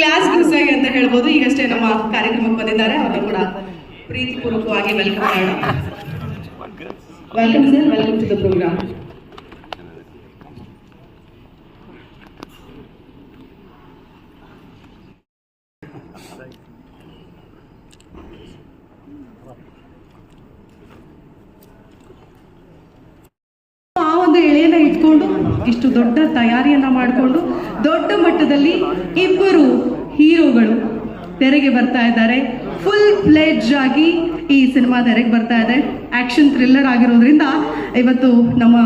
Class ಗುರುಸಾಗಿ ಅಂತ ಹೇಳ್ಬೋದು. ಈಗಷ್ಟೇ ನಮ್ಮ ಕಾರ್ಯಕ್ರಮಕ್ಕೆ ಬಂದಿದ್ದಾರೆ, ಅವರು ಕೂಡ ಪ್ರೀತಿಪೂರ್ವಕವಾಗಿ ವೆಲ್ಕಮ್ ಮಾಡೋಣ. Welcome sir, welcome to the program. ಆ ಒಂದು ಎಳೆಯನ್ನ ಇಟ್ಕೊಂಡು ಇಷ್ಟು ದೊಡ್ಡ ತಯಾರಿಯನ್ನ ಮಾಡಿಕೊಂಡು ದೊಡ್ಡ ಮಟ್ಟದಲ್ಲಿ ಇಬ್ಬರು ಹೀರೋಗಳು ತೆರೆಗೆ ಬರ್ತಾ ಇದ್ದಾರೆ. ಫುಲ್ ಫ್ಲೆಡ್ಜ್ ಆಗಿ ಈ ಸಿನಿಮಾ ತೆರೆಗೆ ಬರ್ತಾ ಇದೆ. ಆಕ್ಷನ್ ಥ್ರಿಲ್ಲರ್ ಆಗಿರೋದ್ರಿಂದ ಇವತ್ತು ನಮ್ಮ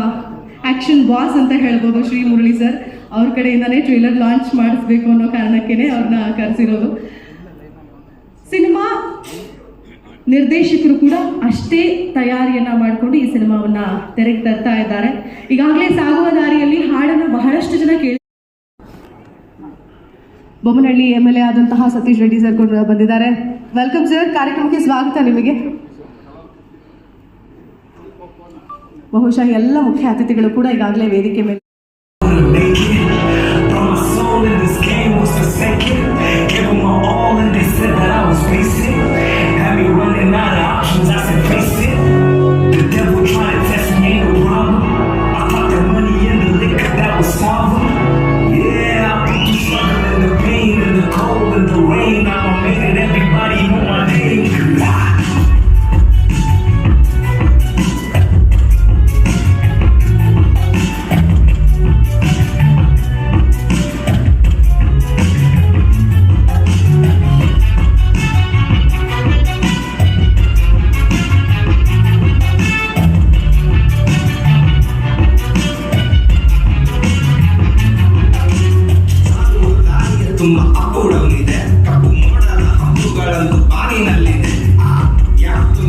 ಆಕ್ಷನ್ ಬಾಸ್ ಅಂತ ಹೇಳ್ಬೋದು ಶ್ರೀ ಮುರಳಿ ಸರ್ ಅವ್ರ ಕಡೆಯಿಂದಾನೇ ಟ್ರೇಲರ್ ಲಾಂಚ್ ಮಾಡಿಸ್ಬೇಕು ಅನ್ನೋ ಕಾರಣಕ್ಕೇನೆ ಅವ್ರನ್ನ ಕರೆಸಿರೋದು. ಸಿನಿಮಾ ನಿರ್ದೇಶಕರು ಕೂಡ ಅಷ್ಟೇ ತಯಾರಿಯನ್ನ ಮಾಡಿಕೊಂಡು ಈ ಸಿನಿಮಾವನ್ನ ತೆರೆಗೆ ತರ್ತಾ ಇದ್ದಾರೆ. ಈಗಾಗಲೇ ಸಾಗುವ ದಾರಿಯಲ್ಲಿ ಹಾಡನ್ನು ಬಹಳಷ್ಟು ಜನ ಕೇಳಿ ಬೊಮ್ಮನಹಳ್ಳಿ MLA ಆದಂತಹ ಸತೀಶ್ ರೆಡ್ಡಿ ಸರ್ ಕೂಡ ಬಂದಿದ್ದಾರೆ. ವೆಲ್ಕಮ್ ಸರ್, ಕಾರ್ಯಕ್ರಮಕ್ಕೆ ಸ್ವಾಗತ ನಿಮಗೆ. ಬಹುಶಃ ಎಲ್ಲ ಮುಖ್ಯ ಅತಿಥಿಗಳು ಕೂಡ ಈಗಾಗಲೇ ವೇದಿಕೆ ಮೇಲೆ ತುಂಬ ಅಪ್ಪುಡವಿದೆ, ಕಪ್ಪು ಮೋಡದ ಹಬ್ಬುಗಳಂತೂ ಬಾನಿನಲ್ಲಿದೆ. ಯಾವತ್ತು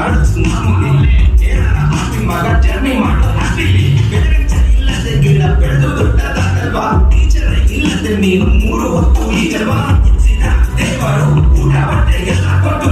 ಅಡಚು ಮಾಮೂಲಿ ಏನಾರ ಹಾಕಿ ಮಗ ಜರ್ನಿ ಮಾಡೋ ಹಟ್ಟಿಲಿ. ಪೇರೆಂಟ್ಸ್ ಇಲ್ಲದೆ ಗಿಡ ಬೆಳೆದು ದೊಡ್ಡದಾಗಲ್ವಾ, ಟೀಚರ್ ಇಲ್ಲದೆ ನೀನು 3 ಹೊತ್ತು ಈಗಲ್ವಾ. ದೇವರು ಊಟ ಬಟ್ಟೆ ಎಲ್ಲ ಕೊಟ್ಟು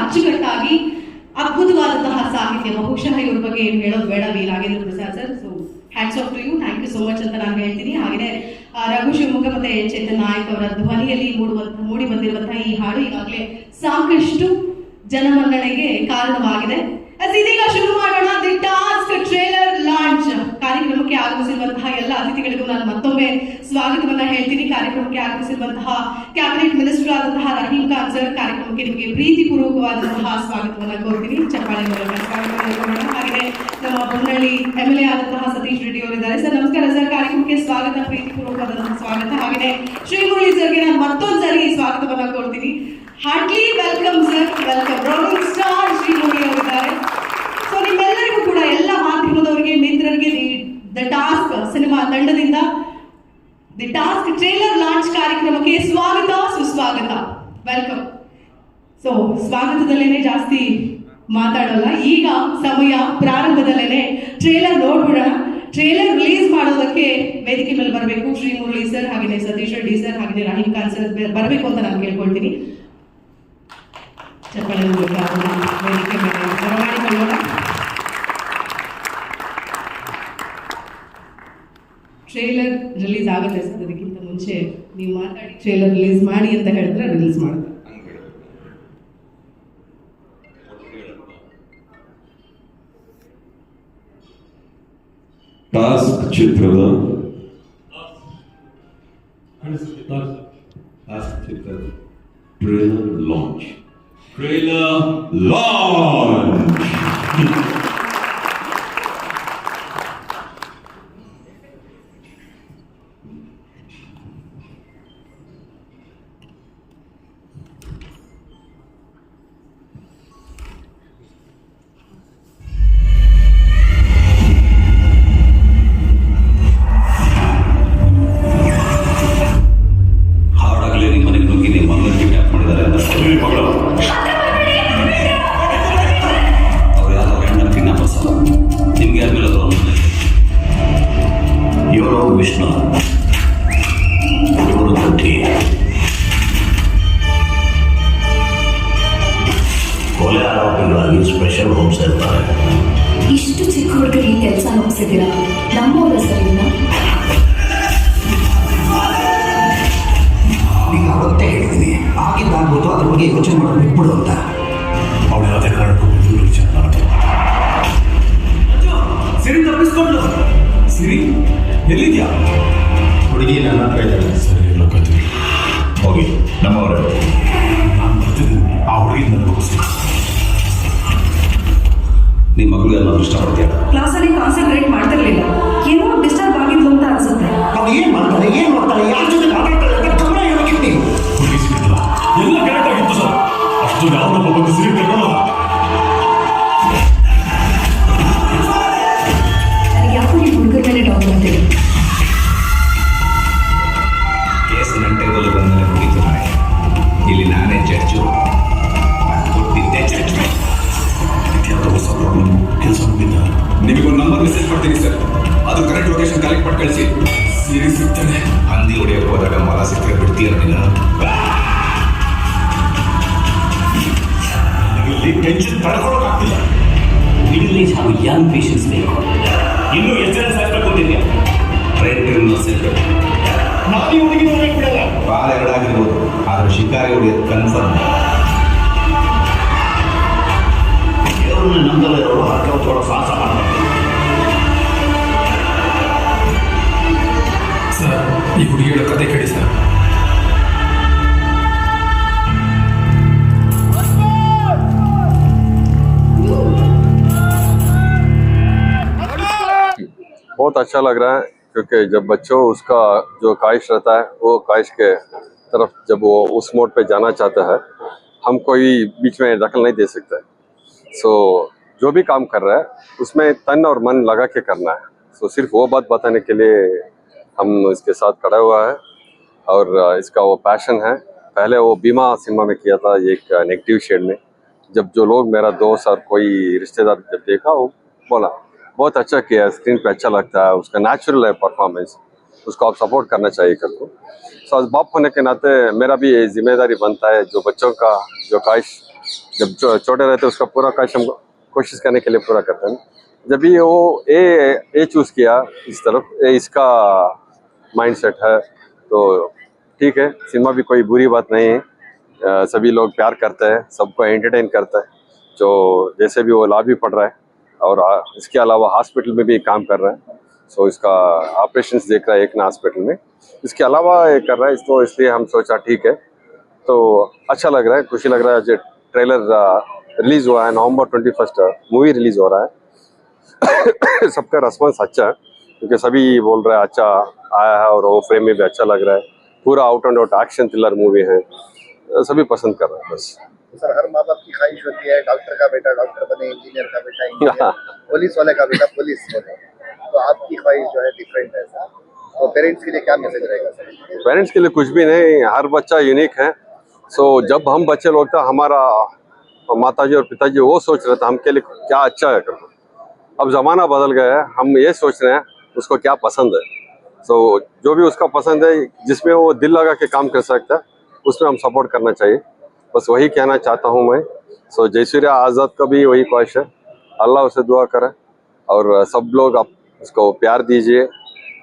ಅಚ್ಚುಕಟ್ಟಾಗಿ ಅದ್ಭುತವಾದಂತಹ ಸಾಹಿತ್ಯ. ಬಹುಶಃ ಇವ್ರ ಬಗ್ಗೆ ಏನು ಹೇಳೋದು ಬೇಡ, V Nagendra Prasad sir. So hats off to you, thank you so much ಅಂತ ನಾನು ಹೇಳ್ತೀನಿ. ಹಾಗೆಯೇ ರಘು ಶಿವಮೊಗ್ಗ ಮತ್ತೆ ಚೇತನ್ ನಾಯಕ್ ಅವರ ಧ್ವನಿಯಲ್ಲಿ ಮೂಡಿ ಬಂದಿರುವಂತಹ ಈ ಹಾಡು ಈಗಾಗಲೇ ಸಾಕಷ್ಟು ಜನಮನ್ನಣೆಗೆ ಕಾರಣವಾಗಿದೆ. ಇದೀಗ ಶುರು ಮಾಡೋಣ ದಿ ಟಾಸ್ಕ್ ಟ್ರೇಲರ್ ಲಾಂಚ್. ಕಾರ್ಯಕ್ರಮಕ್ಕೆ ಆಗಮಿಸಿರುವಂತಹ ಎಲ್ಲ ಅತಿಥಿಗಳಿಗೂ ನಾನು ಮತ್ತೊಮ್ಮೆ ಸ್ವಾಗತವನ್ನ ಹೇಳ್ತೀನಿ. ಕಾರ್ಯಕ್ರಮಕ್ಕೆ ಆಗಮಿಸಿರುವಂತಹ ಕ್ಯಾಬಿನೆಟ್ ಮಿನಿಸ್ಟರ್ ಆದಂತಹ ರಹೀಂ ಖಾನ್ ಸರ್, ಕಾರ್ಯಕ್ರಮಕ್ಕೆ ನಿಮಗೆ ಪ್ರೀತಿಪೂರ್ವಕವಾದಂತಹ ಸ್ವಾಗತವನ್ನ ಕೋರ್ತೀನಿ. ಚಪ್ಪಾಳೆ ಮೂಲಕ ಸ್ವಾಗತ. ಹಾಗೆ ನಮ್ಮ ಬೊಮ್ಮನಹಳ್ಳಿ MLA ಆದಂತಹ ಸತೀಶ್ ರೆಡ್ಡಿ ಅವರಿದ್ದಾರೆ. ಸರ್ ನಮಸ್ಕಾರ ಸರ್, ಕಾರ್ಯಕ್ರಮಕ್ಕೆ ಸ್ವಾಗತ, ಪ್ರೀತಿಪೂರ್ವಕವಾದಂತಹ ಸ್ವಾಗತ. ಹಾಗೆ ಶ್ರೀ ಮುರಳಿ ಸರ್ಗೆ ನಾನು ಮತ್ತೊಂದ್ಸರಿ ಸ್ವಾಗತವನ್ನ ಕೋರ್ತೀನಿ. Heartly welcome sir, welcome. Rocking star Shri Murali ಅವರಿದ್ದಾರೆ. ಸೊ ನಿಮ್ಮೆಲ್ಲರಿಗೂ ಕೂಡ ಎಲ್ಲ ಮಾಧ್ಯಮದವರಿಗೆ, ಮಿತ್ರರಿಗೆ ದ ಟಾಸ್ಕ್ ಸಿನಿಮಾ ತಂಡದಿಂದ ದಿ ಟಾಸ್ಕ್ ಟ್ರೇಲರ್ ಲಾಂಚ್ ಕಾರ್ಯಕ್ರಮಕ್ಕೆ ಸ್ವಾಗತ, ಸುಸ್ವಾಗತ, ವೆಲ್ಕಮ್. ಸೊ ಸ್ವಾಗತದಲ್ಲೇನೆ ಜಾಸ್ತಿ ಮಾತಾಡೋಲ್ಲ, ಈಗ ಸಮಯ ಪ್ರಾರಂಭದಲ್ಲೇನೆ ಟ್ರೇಲರ್ ನೋಡ್ಬಿಡೋಣ. ಟ್ರೇಲರ್ ರಿಲೀಸ್ ಮಾಡೋದಕ್ಕೆ ವೇದಿಕೆ ಮೇಲೆ ಬರಬೇಕು ಶ್ರೀ ಮುರಳಿ ಸರ್, ಹಾಗೆ ಸತೀಶ್ ರೆಡ್ಡಿ ಸರ್, ಹಾಗೆ ರಹೀಂ ಖಾನ್ ಸರ್ ಬರಬೇಕು ಅಂತ ನಾನು ಕೇಳ್ಕೊಳ್ತೀನಿ. ಚಪ್ಪಾಳೆ ಮೂಲಕ ವೇದಿಕೆ ಮೇಲೆ ಬರಮಾಡಿಕೊಳ್ಳೋಣ. ಟ್ರೇಲರ್ ರಿಲೀಸ್ ಆಗುತ್ತೆ ಸರ್, ಅದಕ್ಕಿಂತ ಮುಂಚೆ ನೀವು ಮಾತಾಡಿ ಟ್ರೇಲರ್ ರಿಲೀಸ್ ಮಾಡಿ ಅಂತ ಹೇಳಿದ್ರೆ ರಿಲೀಸ್ ಮಾಡುತ್ತೆ. ಟಾಸ್ಕ್ ಚಿತ್ರದ ಟ್ರೇಲರ್ ಲಾಂಚ್. ಹಾಡಾಗಲೇ ನಿಮ್ಮ ಮನೆಗೆ ನುಗ್ಗಿ ನಿಮ್ಮ ಮಗನ ಕಿಡ್ನಾಪ್ ಮಾಡಿದ್ದಾರೆ ಅಂತ ಅವ್ರು ಯಾರೋ ಹೆಣ್ಣನ್ನು ಕಿಡ್ನಾಪರ್ಸ್ ಅಲ್ಲ. ನಿಮ್ಗೆ ಯಾರ ಮೇಲೆ ಅದು ಇವರು ವಿಷ್ಣು, ಇವರು ತಟ್ಟಿ. ಕೊಲೆ ಆರೋಪಿಗಳಾಗಿ ಸ್ಪೆಷಲ್ ಹೋಮ್ಸ್ ಇರ್ತಾರೆ. ಇಷ್ಟು ಚಿಕ್ಕ ಹುಡುಗರಿಗೆ ಈ ಕೆಲಸ ಒಪ್ಸಿದ್ದೀರಾ? ನಮ್ಮವರ ಸರಿನ ಈಗ ಅವತ್ತೇ ಹೇಳಿದ್ದೀನಿ, ಆಗಿದ್ದಾಗ್ಬೋದು, ಅದ್ರ ಬಗ್ಗೆ ಯೋಚನೆ ಮಾಡೋದು ಬಿಟ್ಬಿಡು ಅಂತ. ಅವಳು ಯಾವುದೇ ಕಾರಣಕ್ಕೂ ವಿಚಾರ ಮಾಡ್ತಾರೆ. ಸಿರಿ ತಪ್ಪಿಸ್ಕೊಂಡು. ಸಿರಿ ಎಲ್ಲಿದ್ಯಾ? ಹುಡುಗಿ ನನ್ನ ಹತ್ರ ಇದ್ದಾಳೆ. ಸರಿ ಲೋಕತ್ವಿ ಹೋಗಿ ನಮ್ಮವರೇ. ನಾನು ಬರ್ತಿದ್ದೀನಿ, ಆ ಹುಡುಗಿ ನನಗೋಸ್ಕರ. ನಿಮ್ಮ ಮಗಳು ಏನಾದ್ರು ಇಷ್ಟಪಡ್ತೀಯ? ಕ್ಲಾಸಲ್ಲಿ ಕಾನ್ಸಂಟ್ರೇಟ್ ಮಾಡ್ತಿರ್ಲಿಲ್ಲ, ಏನೋ ಡಿಸ್ಟರ್ಬ್ ಆಗಿದ್ಲು ಅಂತ ಅನ್ಸುತ್ತೆ. ಅವ್ರು ಏನು ಮಾಡ್ತಾರೆ, ಏನು ಮಾಡ್ತಾರೆ, ಯಾರ ಜೊತೆ ಮಾತಾಡ್ತಾರೆ ಅಂತ ಗಮನ ಇರೋಕ್ಕಿತ್ತು ನೀವು. ಹುಡುಗಿ ಸಿಕ್ಕಿಲ್ಲ, ಎಲ್ಲ ಕರೆಕ್ಟ್ ಆಗಿತ್ತು ಸರ್. ಅಷ್ಟು ಯಾವನೊಬ್ಬ ಬಂದು ಸಿರಿ ಕರ್ಕೊಳ್ಳೋದ? ನನಗೆ ಯಾಕೋ ಈ ಹುಡುಗರ ಮೇಲೆ ಡೌಟ್ ಮಾಡ್ತೀವಿ. ಕೇಸಿನ ಟೇಬಲ್ ಬಂದರೆ ಮುಗಿತು ನಾಳೆ. ಇಲ್ಲಿ ನಾನೇ ಜಡ್ಜು, ಕೊಟ್ಟಿದ್ದೆ ಜಡ್ಜ್ಮೆಂಟ್. ಯಾವುದೋ ಹೊಸ ಪ್ರಾಬ್ಲಮ್ ಕೆಲಸ ಮುಗಿದ. ನಿಮಗೊಂದು ನಂಬರ್ ಮೆಸೇಜ್ ಮಾಡ್ತೀನಿ ಸರ್, ಅದು ಕರೆಕ್ಟ್ ಲೊಕೇಶನ್ ಕಲೆಕ್ಟ್ ಮಾಡಿ ಕಳಿಸಿ. ಸಿರಿ ಸಿಗ್ತಾನೆ. ಹಂದಿ ಹೊಡೆಯಕ್ಕೆ ಹೋದಾಗ ಮರ ಸಿಕ್ಕರೆ ಬಿಡ್ತೀರ ನೀನು? ನನಗೆ ಟೆನ್ಷನ್ ತಡ್ಕೊಳ್ಳೋಕ್ಕಾಗ್ತಿಲ್ಲ. ಮಿಡಲ್ ಏಜ್ ಹಾಗೂ ಯಂಗ್ ಪೇಷನ್ಸ್ ಬೇಕು. ಇನ್ನೂ ಎಷ್ಟು ಜನ ಸಾಕ್ಬೇಕು ಅಂತಿದ್ಯಾ? ಟ್ರೈನ್ ಕ್ರಿಮಿನಲ್ಸ್ ಇರ್ಬೇಕು. ನಾನು ಈ ಹುಡುಗಿ ನೋಡಕ್ಕೆ ಬಿಡಲ್ಲ. ಬಾಲ್ ಎರಡಾಗಿರ್ಬೋದು, ಆದರೆ ಶಿಕಾರಿ ಹೊಡೆಯೋದು ಕನ್ಫರ್ಮ್. ದೇವ್ರನ್ನ ನಂಬಲ್ಲ ಇರೋರು ಹರಕೆ ಹೊತ್ಕೊಳ್ಳೋ ಸಾಹಸ ಮಾಡ್ತಾರೆ. ಸರ್, ಈ ಹುಡುಗಿಗಳ ಕತೆ ಕೇಳಿ ಸರ್. बहुत अच्छा लग रहा है, क्योंकि जब बच्चों उसका जो ख्वाहिश रहता है वो ख्वाहिश के तरफ जब वो उस मोड पे जाना चाहता है, हम कोई बीच में दखल नहीं दे सकते. सो जो भी काम कर रहा है उसमें तन और मन लगा के करना है. सो सिर्फ वो बात बताने के लिए हम इसके साथ खड़ा हुआ है और इसका वो पैशन है. पहले वो बीमा सिनेमा में किया था, एक नेगेटिव शेड में. जब जो लोग, मेरा दोस्त और कोई रिश्तेदार जब देखा, वो बोला बहुत अच्छा किया, स्क्रीन पे अच्छा लगता है, उसका नेचुरल है परफॉर्मेंस, उसको आप सपोर्ट करना चाहिए करके. सो आज बाप होने के नाते मेरा भी ये जिम्मेदारी बनता है, जो बच्चों का जो ख्वाहिश जब छोटे रहते उसका पूरा ख्वाहिश हम कोशिश करने के लिए पूरा करते हैं. जब भी वो ए चूज किया इस तरफ इसका माइंडसेट है तो ठीक है। सिनेमा भी कोई बुरी बात नहीं है। सभी लोग प्यार करते हैं, सबको एंटरटेन करता है। जो जैसे भी वो लाभ भी पड़ रहा है और इसके अलावा हॉस्पिटल में भी काम कर रहा है। सो इसका ऑपरेशंस देख रहा है एक ना हॉस्पिटल में, इसके अलावा ये कर रहा है। तो इसलिए हम सोचा ठीक है, तो अच्छा लग रहा है, खुशी लग रहा है। जो ट्रेलर रिलीज हुआ है November 21 मूवी रिलीज हो रहा है। सबका रिस्पॉन्स अच्छा है क्योंकि सभी बोल रहे हैं अच्छा आया है और वो फ्रेम में भी अच्छा लग रहा है। पूरा out and out action thriller movie है, सभी पसंद कर रहे हैं। बस सर, हर माँ बाप की ख्वाहिश होती है डॉक्टर का बेटा डॉक्टर बने, इंजीनियर का बेटा इंजीनियर, पुलिस वाले का बेटा पुलिस बने। तो आपकी ख्वाहिश जो है डिफरेंट है सर। तो पेरेंट्स के लिए क्या मैसेज रहेगा सर? पेरेंट्स के लिए कुछ भी नहीं, हर बच्चा यूनिक है। सो जब हम बच्चे लोग थे, हमारा माताजी और पिताजी वो सोच रहे थे हमके लिए क्या अच्छा है करना। अब जमाना बदल गया है, हम ये सोच रहे हैं उसको क्या पसंद है। सो जो भी उसका पसंद है, जिसमें वो दिल लगा के काम कर सकता है, उसमें हम सपोर्ट करना चाहिए। बस वही कहना चाहता हूँ मैं। सो जयसूर्या आज़ाद का भी वही ख्वाहिश है, अल्लाह उसे दुआ करे और सब लोग आप उसको प्यार दीजिए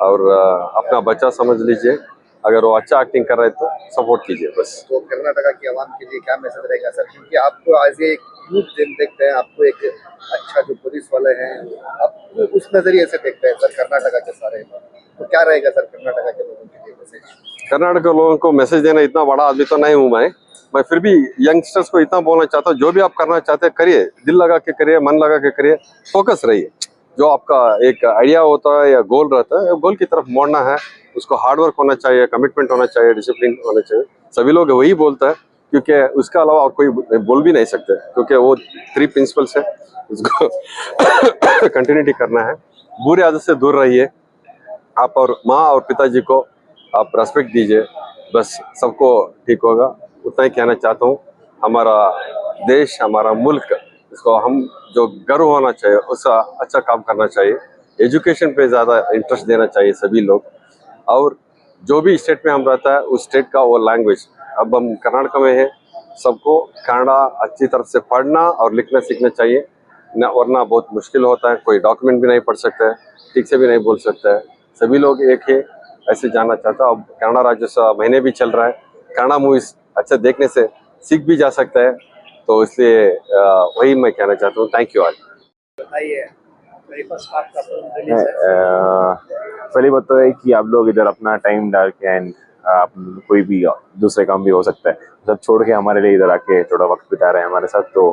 और अपना बच्चा समझ लीजिए। अगर वो अच्छा एक्टिंग कर रहा है तो सपोर्ट कीजिए बस। तो कर्नाटका की आवाम के लिए क्या मैसेज रहेगा सर? क्योंकि आपको आज एक यूथ देखते हैं, आपको एक अच्छा जो पुलिस वाले हैं, आप उस नजरिए से देखते हैं सर कर्नाटका के सारे। तो क्या रहेगा सर कर्नाटका के लोगों के लिए मैसेज? कर्नाटक के लोगों को मैसेज देना, इतना बड़ा आदमी तो नहीं हूँ मैं फिर भी यंगस्टर्स को इतना बोलना चाहता हूँ, जो भी आप करना चाहते हैं करिए, दिल लगा के करिए, मन लगा के करिए, फोकस रहिए। जो आपका एक आइडिया होता है या गोल रहता है, गोल की तरफ मोड़ना है। उसको हार्डवर्क होना चाहिए, कमिटमेंट होना चाहिए, डिसिप्लिन होना चाहिए। सभी लोग वही बोलते हैं क्योंकि उसके अलावा और कोई बोल भी नहीं सकते, क्योंकि वो 3 प्रिंसिपल्स है, उसको कंटिन्यूटी करना है। बुरी आदत से दूर रहिए, आप और माँ और पिताजी को आप रेस्पेक्ट दीजिए, बस सबको ठीक होगा। उतना ही कहना चाहता हूँ। हमारा देश, हमारा मुल्क, इसको हम जो गर्व होना चाहिए, उसका अच्छा काम करना चाहिए। एजुकेशन पे ज़्यादा इंटरेस्ट देना चाहिए सभी लोग। और जो भी स्टेट में हम रहता है, उस स्टेट का वो लैंग्वेज, अब हम कर्नाटक में हैं, सबको कन्नड़ा अच्छी तरह से पढ़ना और लिखना सीखना चाहिए न, वरना बहुत मुश्किल होता है। कोई डॉक्यूमेंट भी नहीं पढ़ सकता है, ठीक से भी नहीं बोल सकता है। सभी लोग एक है, ऐसे जानना चाहता हूँ। अब कन्नड़ा राज्योत्सव महीने भी चल रहा है, कन्नड़ा मूवीज अच्छा देखने से सीख भी जा सकता है। तो इसलिए वही मैं कहना चाहता हूँ। Thank you all. बताइए, मेरी फर्स्ट आपका फिल्म रिलीज है। पहली बात तो है कि आप लोग इधर अपना टाइम डाल के एंड आप कोई भी दूसरे काम भी हो सकता है, सब छोड़ के हमारे लिए इधर आके थोड़ा वक्त बिता रहे हैं हमारे साथ। तो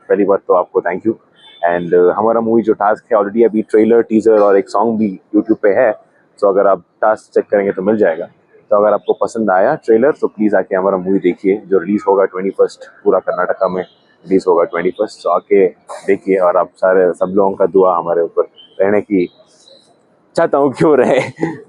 पहली बात तो आपको थैंक यू। एंड हमारा मूवी जो टास्क है, ऑलरेडी अभी ट्रेलर, टीजर और एक सॉन्ग भी यूट्यूब पे है। तो अगर आप टास्क चेक करेंगे तो मिल जाएगा। तो अगर आपको पसंद आया ट्रेलर तो प्लीज़ आके हमारा मूवी देखिए, जो रिलीज़ होगा 21 पूरा कर्नाटका में रिलीज़ होगा 21। तो आके देखिए और आप सारे सब लोगों का दुआ हमारे ऊपर रहने की चाहता हूँ, क्यों रहे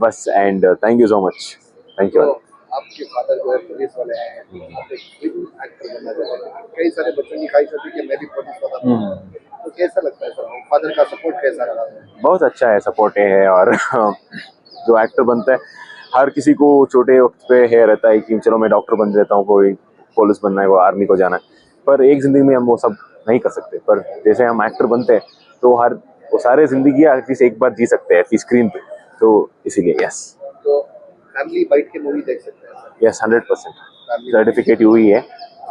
बस। And thank you so much, thank you. तो आपके फादर जो है पुलिस वाले हैं, आप एक फिल्म एक्टर बनना चाहते हैं। कई सारे बच्चों की ख्वाहिश होती है कि मैं भी पुलिस वाला बनूं। तो कैसा लगता है सर, फादर का सपोर्ट कैसा रहा? बहुत अच्छा है, सपोर्ट है। और जो एक्टर बनता है, हर किसी को छोटे वक्त पे है रहता है कि चलो मैं डॉक्टर बन जाता हूँ, कोई पुलिस बनना है, कोई आर्मी को जाना है। पर एक ज़िंदगी में हम वो सब नहीं कर सकते। पर जैसे हम एक्टर बनते हैं तो वो सारे ज़िंदगी एटलीस्ट एक बार जी सकते हैं स्क्रीन पे। तो इसीलिए यस। तो फैमिली बैठ के मूवी देख सकते हैं? यस, 100% सर्टिफिकेट हुई है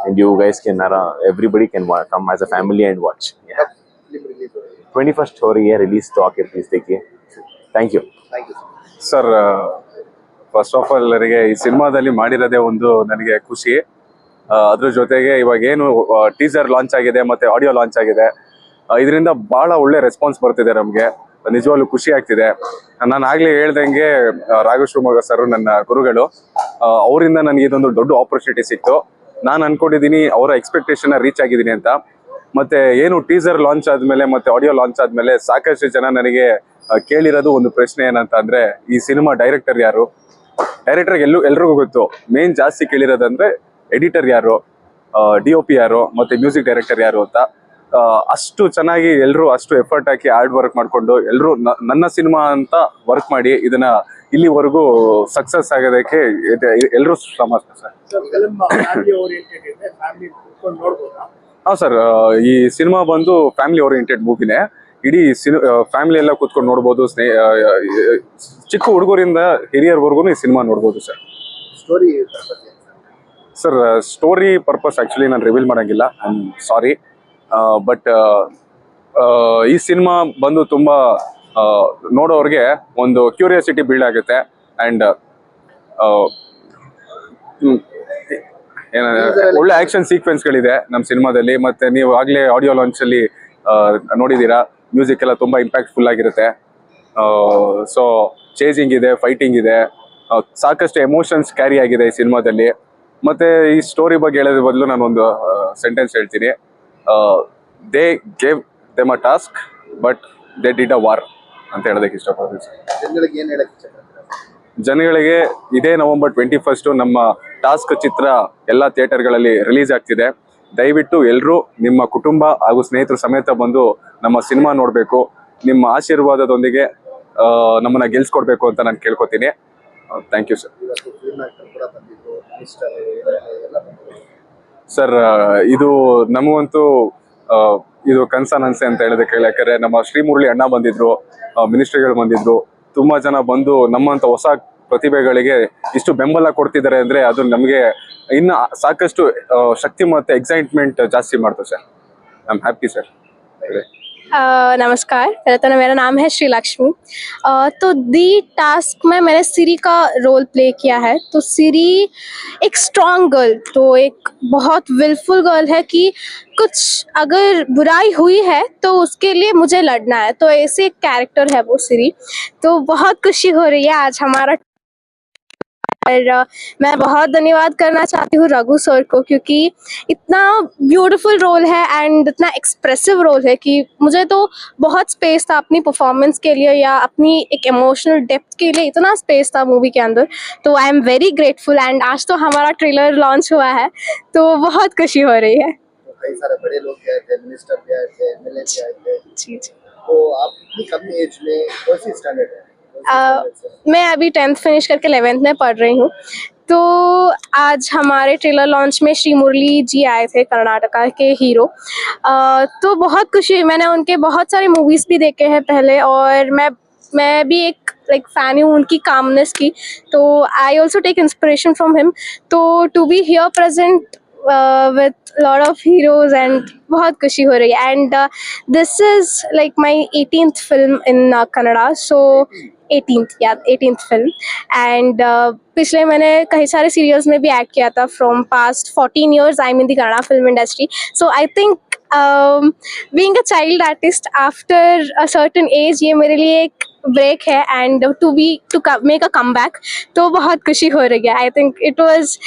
and you guys can, everybody can come as a family and watch. 21 हो रही है रिलीज, तो आके प्लीज देखिए। Thank you sir. First of all ನನಗೆ ಈ ಸಿನಿಮಾದಲ್ಲಿ ಮಾಡಿರೋದೇ ಒಂದು ನನಗೆ ಖುಷಿ. ಅದ್ರ ಜೊತೆಗೆ ಇವಾಗ ಏನು ಟೀಸರ್ ಲಾಂಚ್ ಆಗಿದೆ ಮತ್ತೆ ಆಡಿಯೋ ಲಾಂಚ್ ಆಗಿದೆ, ಇದರಿಂದ ಬಹಳ ಒಳ್ಳೆ ರೆಸ್ಪಾನ್ಸ್ ಬರ್ತಿದೆ ನಮಗೆ, ನಿಜವಾಗ್ಲೂ ಖುಷಿ ಆಗ್ತಿದೆ. ನಾನು ಆಗ್ಲೇ ಹೇಳ್ದಂಗೆ ರಾಘವ್ ಶಿವಮೊಗ್ಗ ಸರ್ ನನ್ನ ಗುರುಗಳು, ಅವರಿಂದ ನನಗೆ ಇದೊಂದು ದೊಡ್ಡ ಆಪರ್ಚುನಿಟಿ ಸಿಕ್ತು. ನಾನು ಅನ್ಕೊಂಡಿದ್ದೀನಿ ಅವರ ಎಕ್ಸ್ಪೆಕ್ಟೇಷನ್ ರೀಚ್ ಆಗಿದ್ದೀನಿ ಅಂತ. ಮತ್ತೆ ಏನು ಟೀಸರ್ ಲಾಂಚ್ ಆದ್ಮೇಲೆ ಮತ್ತೆ ಆಡಿಯೋ ಲಾಂಚ್ ಆದ್ಮೇಲೆ ಸಾಕಷ್ಟು ಜನ ನನಗೆ ಕೇಳಿರೋದು ಒಂದು ಪ್ರಶ್ನೆ ಏನಂತ ಅಂದ್ರೆ, ಈ ಸಿನಿಮಾ ಡೈರೆಕ್ಟರ್ ಯಾರು? ಡೈರೆಕ್ಟರ್ ಎಲ್ರಿಗೂ ಗೊತ್ತು, ಮೇನ್ ಜಾಸ್ತಿ ಕೇಳಿರೋದಂದ್ರೆ ಎಡಿಟರ್ ಯಾರು, DOP ಯಾರು, ಮತ್ತೆ ಮ್ಯೂಸಿಕ್ ಡೈರೆಕ್ಟರ್ ಯಾರು ಅಂತ. ಅಷ್ಟು ಚೆನ್ನಾಗಿ ಎಲ್ಲರೂ ಅಷ್ಟು ಎಫರ್ಟ್ ಹಾಕಿ ಹಾರ್ಡ್ ವರ್ಕ್ ಮಾಡ್ಕೊಂಡು ಎಲ್ಲರೂ ನನ್ನ ಸಿನಿಮಾ ಅಂತ ವರ್ಕ್ ಮಾಡಿ ಇದನ್ನ ಇಲ್ಲಿವರೆಗೂ ಸಕ್ಸಸ್ ಆಗೋದಕ್ಕೆ ಎಲ್ಲರೂ ಶ್ರಮ ಸರ್. ಹಾಂ ಸರ್, ಈ ಸಿನಿಮಾ ಬಂದು ಫ್ಯಾಮಿಲಿ ಓರಿಯೆಂಟೆಡ್ ಮೂವಿನೇ. ಇಡೀ ಫ್ಯಾಮಿಲಿ ಎಲ್ಲ ಕೂತ್ಕೊಂಡು ನೋಡ್ಬೋದು. ಚಿಕ್ಕ ಹುಡುಗರಿಂದ ಹಿರಿಯರ್ವರೆಗೂ ಈ ಸಿನಿಮಾ ನೋಡ್ಬೋದು sir. Story sir story purpose actually ನಾನು ರಿವೀಲ್ ಮಾಡೋಂಗಿಲ್ಲ, ಐ ಆಮ್ ಸಾರಿ. ಬಟ್ ಈ ಸಿನಿಮಾ ಬಂದು ತುಂಬ ನೋಡೋರಿಗೆ ಒಂದು ಕ್ಯೂರಿಯಾಸಿಟಿ ಬಿಲ್ಡ್ ಆಗುತ್ತೆ. ಆ್ಯಂಡ್ ಒಳ್ಳೆ ಆ್ಯಕ್ಷನ್ ಸೀಕ್ವೆನ್ಸ್ಗಳಿದೆ ನಮ್ಮ ಸಿನಿಮಾದಲ್ಲಿ. ಮತ್ತು ನೀವು ಆಗಲೇ ಆಡಿಯೋ ಲಾಂಚಲ್ಲಿ ನೋಡಿದ್ದೀರಾ, ಮ್ಯೂಸಿಕ್ ಎಲ್ಲ ತುಂಬ ಇಂಪ್ಯಾಕ್ಟ್ಫುಲ್ ಆಗಿರುತ್ತೆ. ಸೊ ಚೇಜಿಂಗ್ ಇದೆ, ಫೈಟಿಂಗ್ ಇದೆ, ಸಾಕಷ್ಟು ಎಮೋಷನ್ಸ್ ಕ್ಯಾರಿ ಆಗಿದೆ ಈ ಸಿನಿಮಾದಲ್ಲಿ. ಮತ್ತು ಈ ಸ್ಟೋರಿ ಬಗ್ಗೆ ಹೇಳೋದ್ರ ಬದಲು ನಾನೊಂದು ಸೆಂಟೆನ್ಸ್ ಹೇಳ್ತೀನಿ. They gave them a task but they did a war ಅಂತ ಹೇಳೋದಕ್ಕೆ ಇಷ್ಟಪಡ್ತೀನಿ ಸರ್. ಜನಗಳಿಗೆ ಏನು ಹೇಳಕ್ಕೆ ಇಷ್ಟಪಡ್ತೀರಾ? ಜನಗಳಿಗೆ ಇದೇ ನವೆಂಬರ್ 21 ನಮ್ಮ ಟಾಸ್ಕ್ ಚಿತ್ರ ಎಲ್ಲ ಥಿಯೇಟರ್ಗಳಲ್ಲಿ ರಿಲೀಸ್ ಆಗ್ತಿದೆ. ದಯವಿಟ್ಟು ಎಲ್ಲರೂ ನಿಮ್ಮ ಕುಟುಂಬ ಹಾಗೂ ಸ್ನೇಹಿತರ ಸಮೇತ ಬಂದು ನಮ್ಮ ಸಿನಿಮಾ ನೋಡಬೇಕು. ನಿಮ್ಮ ಆಶೀರ್ವಾದದೊಂದಿಗೆ ನಮ್ಮನ್ನು ಗೆಲ್ಸ್ಕೊಡ್ಬೇಕು ಅಂತ ನಾನು ಕೇಳ್ಕೊತೀನಿ. Thank you sir. ಸರ್ ಇದು ನಮಗಂತೂ ಇದು ಕನ್ಸನನ್ಸೆ ಅಂತ ಹೇಳೋದಕ್ಕೆ, ಯಾಕಂದರೆ ನಮ್ಮ ಶ್ರೀಮುರಳಿ ಅಣ್ಣ ಬಂದಿದ್ರು, ಮಿನಿಸ್ಟ್ರಿಗಳು ಬಂದಿದ್ರು, ತುಂಬ ಜನ ಬಂದು ನಮ್ಮಂಥ ಹೊಸ ಪ್ರತಿಭೆಗಳಿಗೆ ಇಷ್ಟು ಬೆಂಬಲ ಕೊಡ್ತಿದ್ದಾರೆ ಅಂದರೆ ಅದು ನಮಗೆ ಇನ್ನು ಸಾಕಷ್ಟು ಶಕ್ತಿ ಮತ್ತು ಎಕ್ಸೈಟ್ಮೆಂಟ್ ಜಾಸ್ತಿ ಮಾಡ್ತದೆ sir. I am happy sir. नमस्कार, पहले तो मेरा नाम है श्री लक्ष्मी। तो दी टास्क में मैंने सिरी का रोल प्ले किया है। तो सिरी एक स्ट्रॉन्ग गर्ल, तो एक बहुत विलफुल गर्ल है कि कुछ अगर बुराई हुई है तो उसके लिए मुझे लड़ना है। तो ऐसे एक कैरेक्टर है वो सिरी। तो बहुत खुशी हो रही है आज हमारा। और मैं बहुत धन्यवाद करना चाहती हूँ रघु सर को, क्योंकि इतना ब्यूटीफुल रोल है एंड इतना एक्सप्रेसिव रोल है कि मुझे तो बहुत स्पेस था अपनी परफॉर्मेंस के लिए या अपनी एक इमोशनल डेप्थ के लिए, इतना स्पेस था मूवी के अंदर। तो I am very grateful and आज तो हमारा ट्रेलर लॉन्च हुआ है तो बहुत खुशी हो रही है। कई सारे बड़े लोग गए थे, मिनिस्टर भी आए थे, एमएलए भी आए थे। जी जी। तो आप इतनी कम एज में कौन सी स्टैंडर्ड है? मैं अभी 10th फिनिश करके 11th में पढ़ रही हूँ। तो आज हमारे ट्रेलर लॉन्च में श्री मुरली जी आए थे, कर्नाटका के हीरो। तो बहुत खुशी हुई। मैंने उनके बहुत सारे मूवीज़ भी देखे हैं पहले और मैं भी एक लाइक फ़ैन हूँ उनकी कामनेस की। तो I also take inspiration from him. तो to be here present with lot of heroes and बहुत खुशी हो रही है। and this is like my 18th film in Kannada, so 18th film। and पिछले मैंने कई सारे सीरियल्स में भी एक्ट किया था। from past 14 years I'm in the Kannada film industry, so I think being a child artist after a certain age ये मेरे लिए एक ब्रेक है and to make a comeback, तो बहुत खुशी हो रही है। I think it was.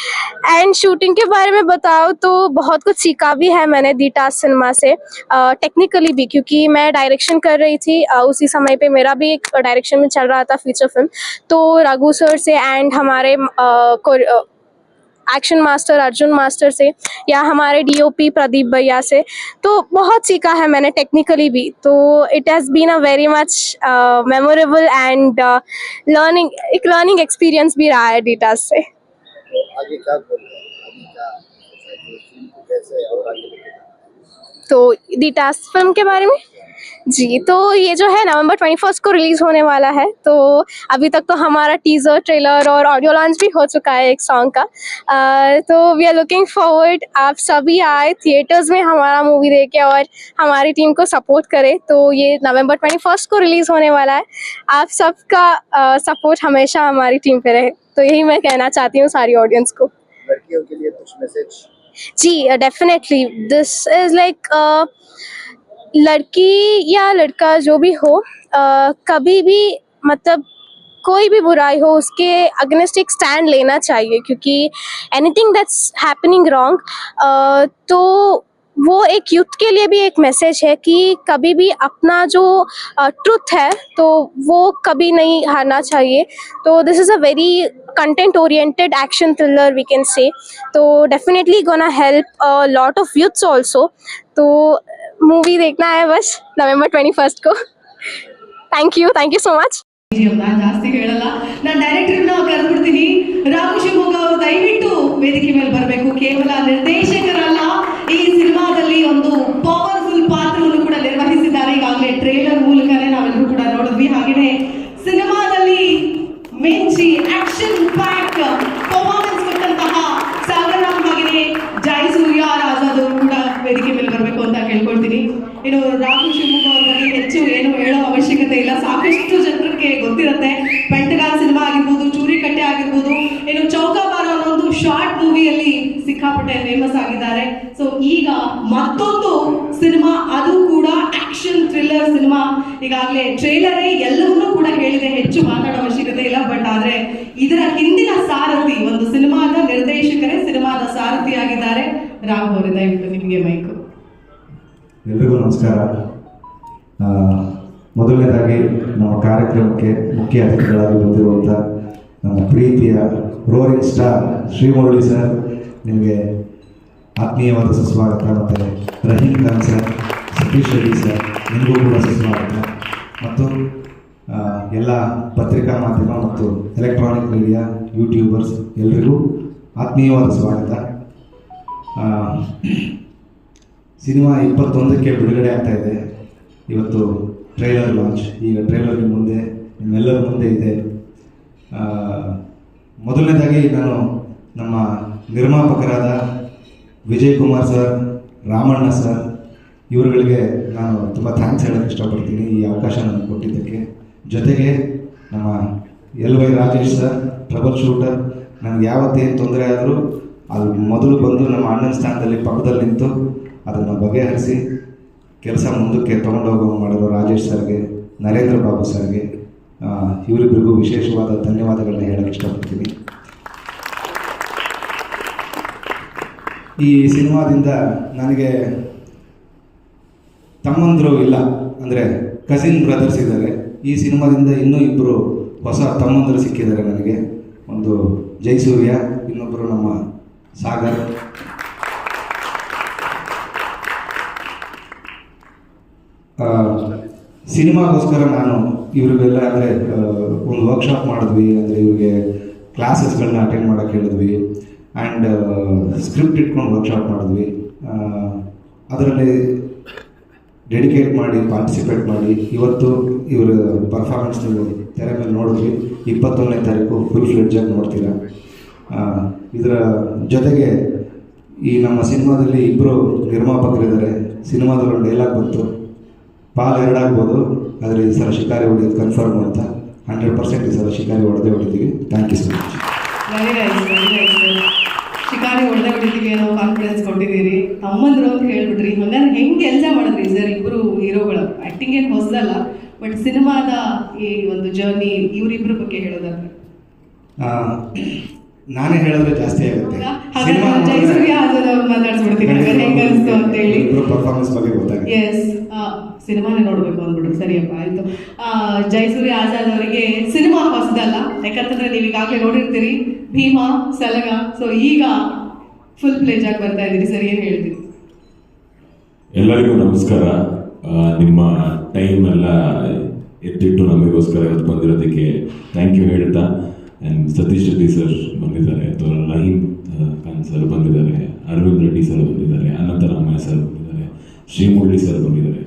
And shooting के बारे में बताओ तो बहुत कुछ सीखा भी है मैंने दी टास्क सिनेमा से, टेक्निकली भी, क्योंकि मैं डायरेक्शन कर रही थी उसी समय पे मेरा भी एक डायरेक्शन में चल रहा था फीचर फिल्म। तो रघु सर से एंड हमारे एक्शन मास्टर अर्जुन मास्टर से या हमारे डीओपी प्रदीप भैया से तो बहुत सीखा है मैंने टेक्निकली भी। तो it has been a very much memorable and learning experience भी रहा है डी टास्क से। तो आगे क्या बोल रहे हैं? आगे क्या फिल्म को कैसे और आगे तो दी टास्क फिल्म के बारे में जी, तो ये जो है नवंबर 21 को रिलीज़ होने वाला है। तो अभी तक तो हमारा टीज़र, ट्रेलर और ऑडियो लॉन्च भी हो चुका है एक सॉन्ग का। तो वी आर लुकिंग फॉरवर्ड आप सभी आए थिएटर्स में हमारा मूवी देखे और हमारी टीम को सपोर्ट करें। तो ये नवंबर 21 को रिलीज़ होने वाला है। आप सबका सपोर्ट हमेशा हमारी टीम पे रहे, तो यही मैं कहना चाहती हूँ सारी ऑडियंस को। लड़कियों के लिए कुछ मैसेज? जी डेफिनेटली, दिस इज़ लाइक लड़की या लड़का जो भी हो, कभी भी मतलब कोई भी बुराई हो उसके अगेंस्ट एक स्टैंड लेना चाहिए, क्योंकि एनीथिंग दैट्स हैपनिंग रॉन्ग तो वो एक यूथ के लिए भी एक मैसेज है कि कभी भी अपना जो ट्रुथ है तो वो कभी नहीं हारना चाहिए। तो this is a very content oriented action thriller we can say. तो definitely gonna help a lot of youths also. तो मूवी देखना है बस नवंबर 21 को। Thank you so much. ನಾನು ಜಾಸ್ತಿ ಹೇಳಲ್ಲ, ನಾನು ಡೈರೆಕ್ಟರ್ನ ಕರೆದ್ಬಿಡ್ತೀನಿ. ರಾಘು ಶಿವಮೊಗ್ಗ ಅವರು ದಯವಿಟ್ಟು ವೇದಿಕೆ ಮೇಲೆ ಬರಬೇಕು. ಕೇವಲ ನಿರ್ದೇಶಕರಲ್ಲ, ಈ ಸಿನಿಮಾದಲ್ಲಿ ಒಂದು ಪವರ್ಫುಲ್ ಪಾತ್ರವನ್ನು ಕೂಡ ನಿರ್ವಹಿಸಿದ್ದಾರೆ. ಈಗಾಗಲೇ ಟ್ರೇಲರ್ ಸಿಕ್ಕಾಪಟ್ಟೆ ಫೇಮಸ್ ಆಗಿದ್ದಾರೆ. ಸೊ ಈಗ ಮತ್ತೊಂದು ಸಿನಿಮಾ, ಅದು ಕೂಡ ಆಕ್ಷನ್ ಥ್ರಿಲ್ಲರ್ ಸಿನಿಮಾ. ಈಗಾಗಲೇ ಟ್ರೇಲರೇ ಎಲ್ಲವನ್ನೂ ಕೂಡ ಹೇಳಿದೆ, ಹೆಚ್ಚು ಮಾತಾಡೋ ಅವಶ್ಯಕತೆ ಇಲ್ಲ. ಬಟ್ ಆದ್ರೆ ಇದರ ಹಿಂದಿನ ಸಾರಥಿ, ಒಂದು ಸಿನಿಮಾದ ನಿರ್ದೇಶಕರೇ ಸಿನಿಮಾದ ಸಾರಥಿ ಆಗಿದ್ದಾರೆ. ರಾಘವ್ ಅವರೇ, ದಯವಿಟ್ಟು ನಿಮಗೆ ಮೈಕು. ಎಲ್ರಿಗೂ ನಮಸ್ಕಾರ. ಮೊದಲನೇದಾಗಿ ನಮ್ಮ ಕಾರ್ಯಕ್ರಮಕ್ಕೆ ಮುಖ್ಯ ಅತಿಥಿಗಳಾಗಿ ಬಂದಿರುವಂಥ ನಮ್ಮ ಪ್ರೀತಿಯ ರೋರಿಂಗ್ ಸ್ಟಾರ್ ಶ್ರೀಮುರಳಿ ಸರ್, ನಿಮಗೆ ಆತ್ಮೀಯವಾದ ಸುಸ್ವಾಗತ. ಮತ್ತು ರಹೀಂ ಖಾನ್ ಸರ್, ಸತೀಶ್ ರೆಡ್ಡಿ ಸರ್, ನಿಮಗೂ ಕೂಡ ಸುಸ್ವಾಗತ. ಮತ್ತು ಎಲ್ಲ ಪತ್ರಿಕಾ ಮಾಧ್ಯಮ ಮತ್ತು ಎಲೆಕ್ಟ್ರಾನಿಕ್ ಮೀಡಿಯಾ ಯೂಟ್ಯೂಬರ್ಸ್ ಎಲ್ರಿಗೂ ಆತ್ಮೀಯವಾದ ಸ್ವಾಗತ. ಸಿನಿಮಾ 21ಕ್ಕೆ ಬಿಡುಗಡೆ ಆಗ್ತಾ ಇದೆ. ಇವತ್ತು ಟ್ರೈಲರ್ ಲಾಂಚ್. ಈಗ ಟ್ರೈಲರ್ ಮುಂದೆ ನಿಮ್ಮೆಲ್ಲರ ಮುಂದೆ ಇದೆ. ಮೊದಲನೇದಾಗಿ ನಾನು ನಮ್ಮ ನಿರ್ಮಾಪಕರಾದ ವಿಜಯ್ ಕುಮಾರ್ ಸರ್, ರಾಮಣ್ಣ ಸರ್, ಇವರುಗಳಿಗೆ ನಾನು ತುಂಬ ಥ್ಯಾಂಕ್ಸ್ ಹೇಳೋಕ್ಕೆ ಇಷ್ಟಪಡ್ತೀನಿ ಈ ಅವಕಾಶ ನನಗೆ ಕೊಟ್ಟಿದ್ದಕ್ಕೆ. ಜೊತೆಗೆ ನಮ್ಮ LY Rajesh sir, trouble shooter, ನನಗೆ ಯಾವತ್ತೇನು ತೊಂದರೆ ಆದರೂ ಅಲ್ಲಿ ಮೊದಲು ಬಂದು ನಮ್ಮ ಅಣ್ಣನ ಸ್ಥಾನದಲ್ಲಿ ಪಕ್ಕದಲ್ಲಿ ನಿಂತು ಅದನ್ನು ಬಗೆಹರಿಸಿ ಕೆಲಸ ಮುಂದಕ್ಕೆ ತೊಗೊಂಡೋಗೋ ಮಾಡಿರೋ ರಾಜೇಶ್ ಸರ್ಗೆ, ನರೇಂದ್ರ ಬಾಬು ಸರ್ಗೆ, ಇವರಿಬ್ಬರಿಗೂ ವಿಶೇಷವಾದ ಧನ್ಯವಾದಗಳನ್ನ ಹೇಳಕ್ಕೆ ಇಷ್ಟಪಡ್ತೀನಿ. ಈ ಸಿನಿಮಾದಿಂದ ನನಗೆ ತಮ್ಮಂದರು ಇಲ್ಲ, ಅಂದರೆ ಕಸಿನ್ ಬ್ರದರ್ಸ್ ಇದ್ದಾರೆ. ಈ ಸಿನಿಮಾದಿಂದ ಇನ್ನೂ ಇಬ್ಬರು ಹೊಸ ತಮ್ಮಂದರು ಸಿಕ್ಕಿದ್ದಾರೆ ನನಗೆ. ಒಂದು ಜಯಸೂರ್ಯ, ಇನ್ನೊಬ್ಬರು ನಮ್ಮ ಸಾಗರ್. ಸಿನಿಮಾಗೋಸ್ಕರ ನಾನು ಇವರಿಗೆಲ್ಲ ಅಂದರೆ ಒಂದು ವರ್ಕ್ಶಾಪ್ ಮಾಡಿದ್ವಿ. ಅಂದರೆ ಇವ್ರಿಗೆ ಕ್ಲಾಸಸ್ಗಳನ್ನ ಅಟೆಂಡ್ ಮಾಡೋಕ್ಕೆ ಹೇಳಿದ್ವಿ. ಆ್ಯಂಡ್ ಸ್ಕ್ರಿಪ್ಟ್ ಇಟ್ಕೊಂಡು ವರ್ಕ್ಶಾಪ್ ಮಾಡಿದ್ವಿ. ಅದರಲ್ಲಿ ಡೆಡಿಕೇಟ್ ಮಾಡಿ ಪಾರ್ಟಿಸಿಪೇಟ್ ಮಾಡಿ ಇವತ್ತು ಇವರ ಪರ್ಫಾರ್ಮೆನ್ಸ್ ನೀವು ತೆರೆ ಮೇಲೆ ನೋಡಿದ್ವಿ. 21ನೇ ತಾರೀಕು ಫುಲ್ ಫ್ಲೆಡ್ಜಾಗಿ ನೋಡ್ತೀರಾ. ಇದರ ಜೊತೆಗೆ ಈ ನಮ್ಮ ಸಿನಿಮಾದಲ್ಲಿ ಇಬ್ಬರು ನಿರ್ಮಾಪಕರಿದ್ದಾರೆ. ಸಿನಿಮಾದಲ್ಲಿ ಒಂದು ಡೈಲಾಗ್ ಬಂತು, ಪಾಲ್ ಎರಡಾಗ್ಬೋದು, ಆದರೆ ಈ ಸಲ ಶಿಕಾರಿ ಹೊಡೆಯೋದು ಕನ್ಫರ್ಮ್ ಅಂತ. 100% ಈ ಸಲ ಶಿಕಾರಿ ಹೊಡೆದಿದ್ದೀವಿ. Thank you so much. Very nice, very nice. ಶಿಕಾರಿ ಹೊಡೆದಿದ್ದೀವಿ ಅನ್ನೋ ಕಾನ್ಫಿಡೆನ್ಸ್ ಕೊಟ್ಟಿದ್ದೀರಿ. ತಮ್ಮಂದ್ರು ಅಂತ ಹೇಳ್ಬಿಟ್ರಿ. ಹಂಗಾದ್ರೆ ಹೆಂಗೆ ಎಂಜಾಯ್ ಮಾಡಿದ್ರಿ ಸರ್ ಇಬ್ಬರು ಹೀರೋಗಳು? ಆ್ಯಕ್ಟಿಂಗ್ ಏನು ಹೊಸದಲ್ಲ, ಬಟ್ ಸಿನಿಮಾದ ಈ ಒಂದು ಜರ್ನಿ ಇವರಿಬ್ಬರ ಬಗ್ಗೆ ಹೇಳೋದಾದ್ರೆ ನಾನೇ ಹೇಳಿದ್ರೆ ಜಾಸ್ತಿ ಆಗುತ್ತೆ. ಜಯಸೂರ್ಯ ಮಾತಾಡ್ಸ್ಬಿಡ್ತೀನಿ ಹೆಂಗ ಅನಿಸ್ತು ಅಂತ ಹೇಳಿ ಪರ್ಫಾರ್ಮೆನ್ಸ್ ಬಗ್ಗೆ ಗೊತ್ತಾಗುತ್ತೆ. ಎಸ್, ಸಿನಿಮಾನೇ ನೋಡ್ಬೇಕು ಅಂದ್ಬಿಟ್ರು. ಸರಿಯಪ್ಪ, ಆಯ್ತು. ಜಯಸೂರ್ಯ ಆಜಾದ್ ಅವರಿಗೆ ಸಿನಿಮಾ ಹೊಸದಲ್ಲ, ಯಾಕಂತಂದ್ರೆ ನೀವು ಈಗಾಗಲೇ ನೋಡಿರ್ತೀರಿ ಭೀಮಾ, ಸಲಗ. ಸೊ ಈಗ ಫುಲ್ ಪ್ಲೇಜ್ ಆಗಿ ಬರ್ತಾ ಇದ್ದೀರಿ ಸರ್, ಏನು ಹೇಳ್ತೀರಿ? ಎಲ್ಲರಿಗೂ ನಮಸ್ಕಾರ. ನಿಮ್ಮ ಟೈಮ್ ಎಲ್ಲ ಎತ್ತಿಟ್ಟು ನಮಗೋಸ್ಕರ ಇವತ್ತು ಬಂದಿರೋದಕ್ಕೆ ಥ್ಯಾಂಕ್ ಯು ಹೇಳ್ತಾ, ಆ್ಯಂಡ್ ಸತೀಶ್ ರೆಡ್ಡಿ ಸರ್ ಬಂದಿದ್ದಾರೆ, ಅಥವಾ ರಹೀಂ ಖಾನ್ ಸರ್ ಬಂದಿದ್ದಾರೆ, ಅರವಿಂದ್ ರೆಡ್ಡಿ ಸರ್ ಬಂದಿದ್ದಾರೆ, ಅನಂತರಾಮಯ್ಯ ಸರ್ ಬಂದಿದ್ದಾರೆ, ಶ್ರೀಮುರಳಿ ಸರ್ ಬಂದಿದ್ದಾರೆ.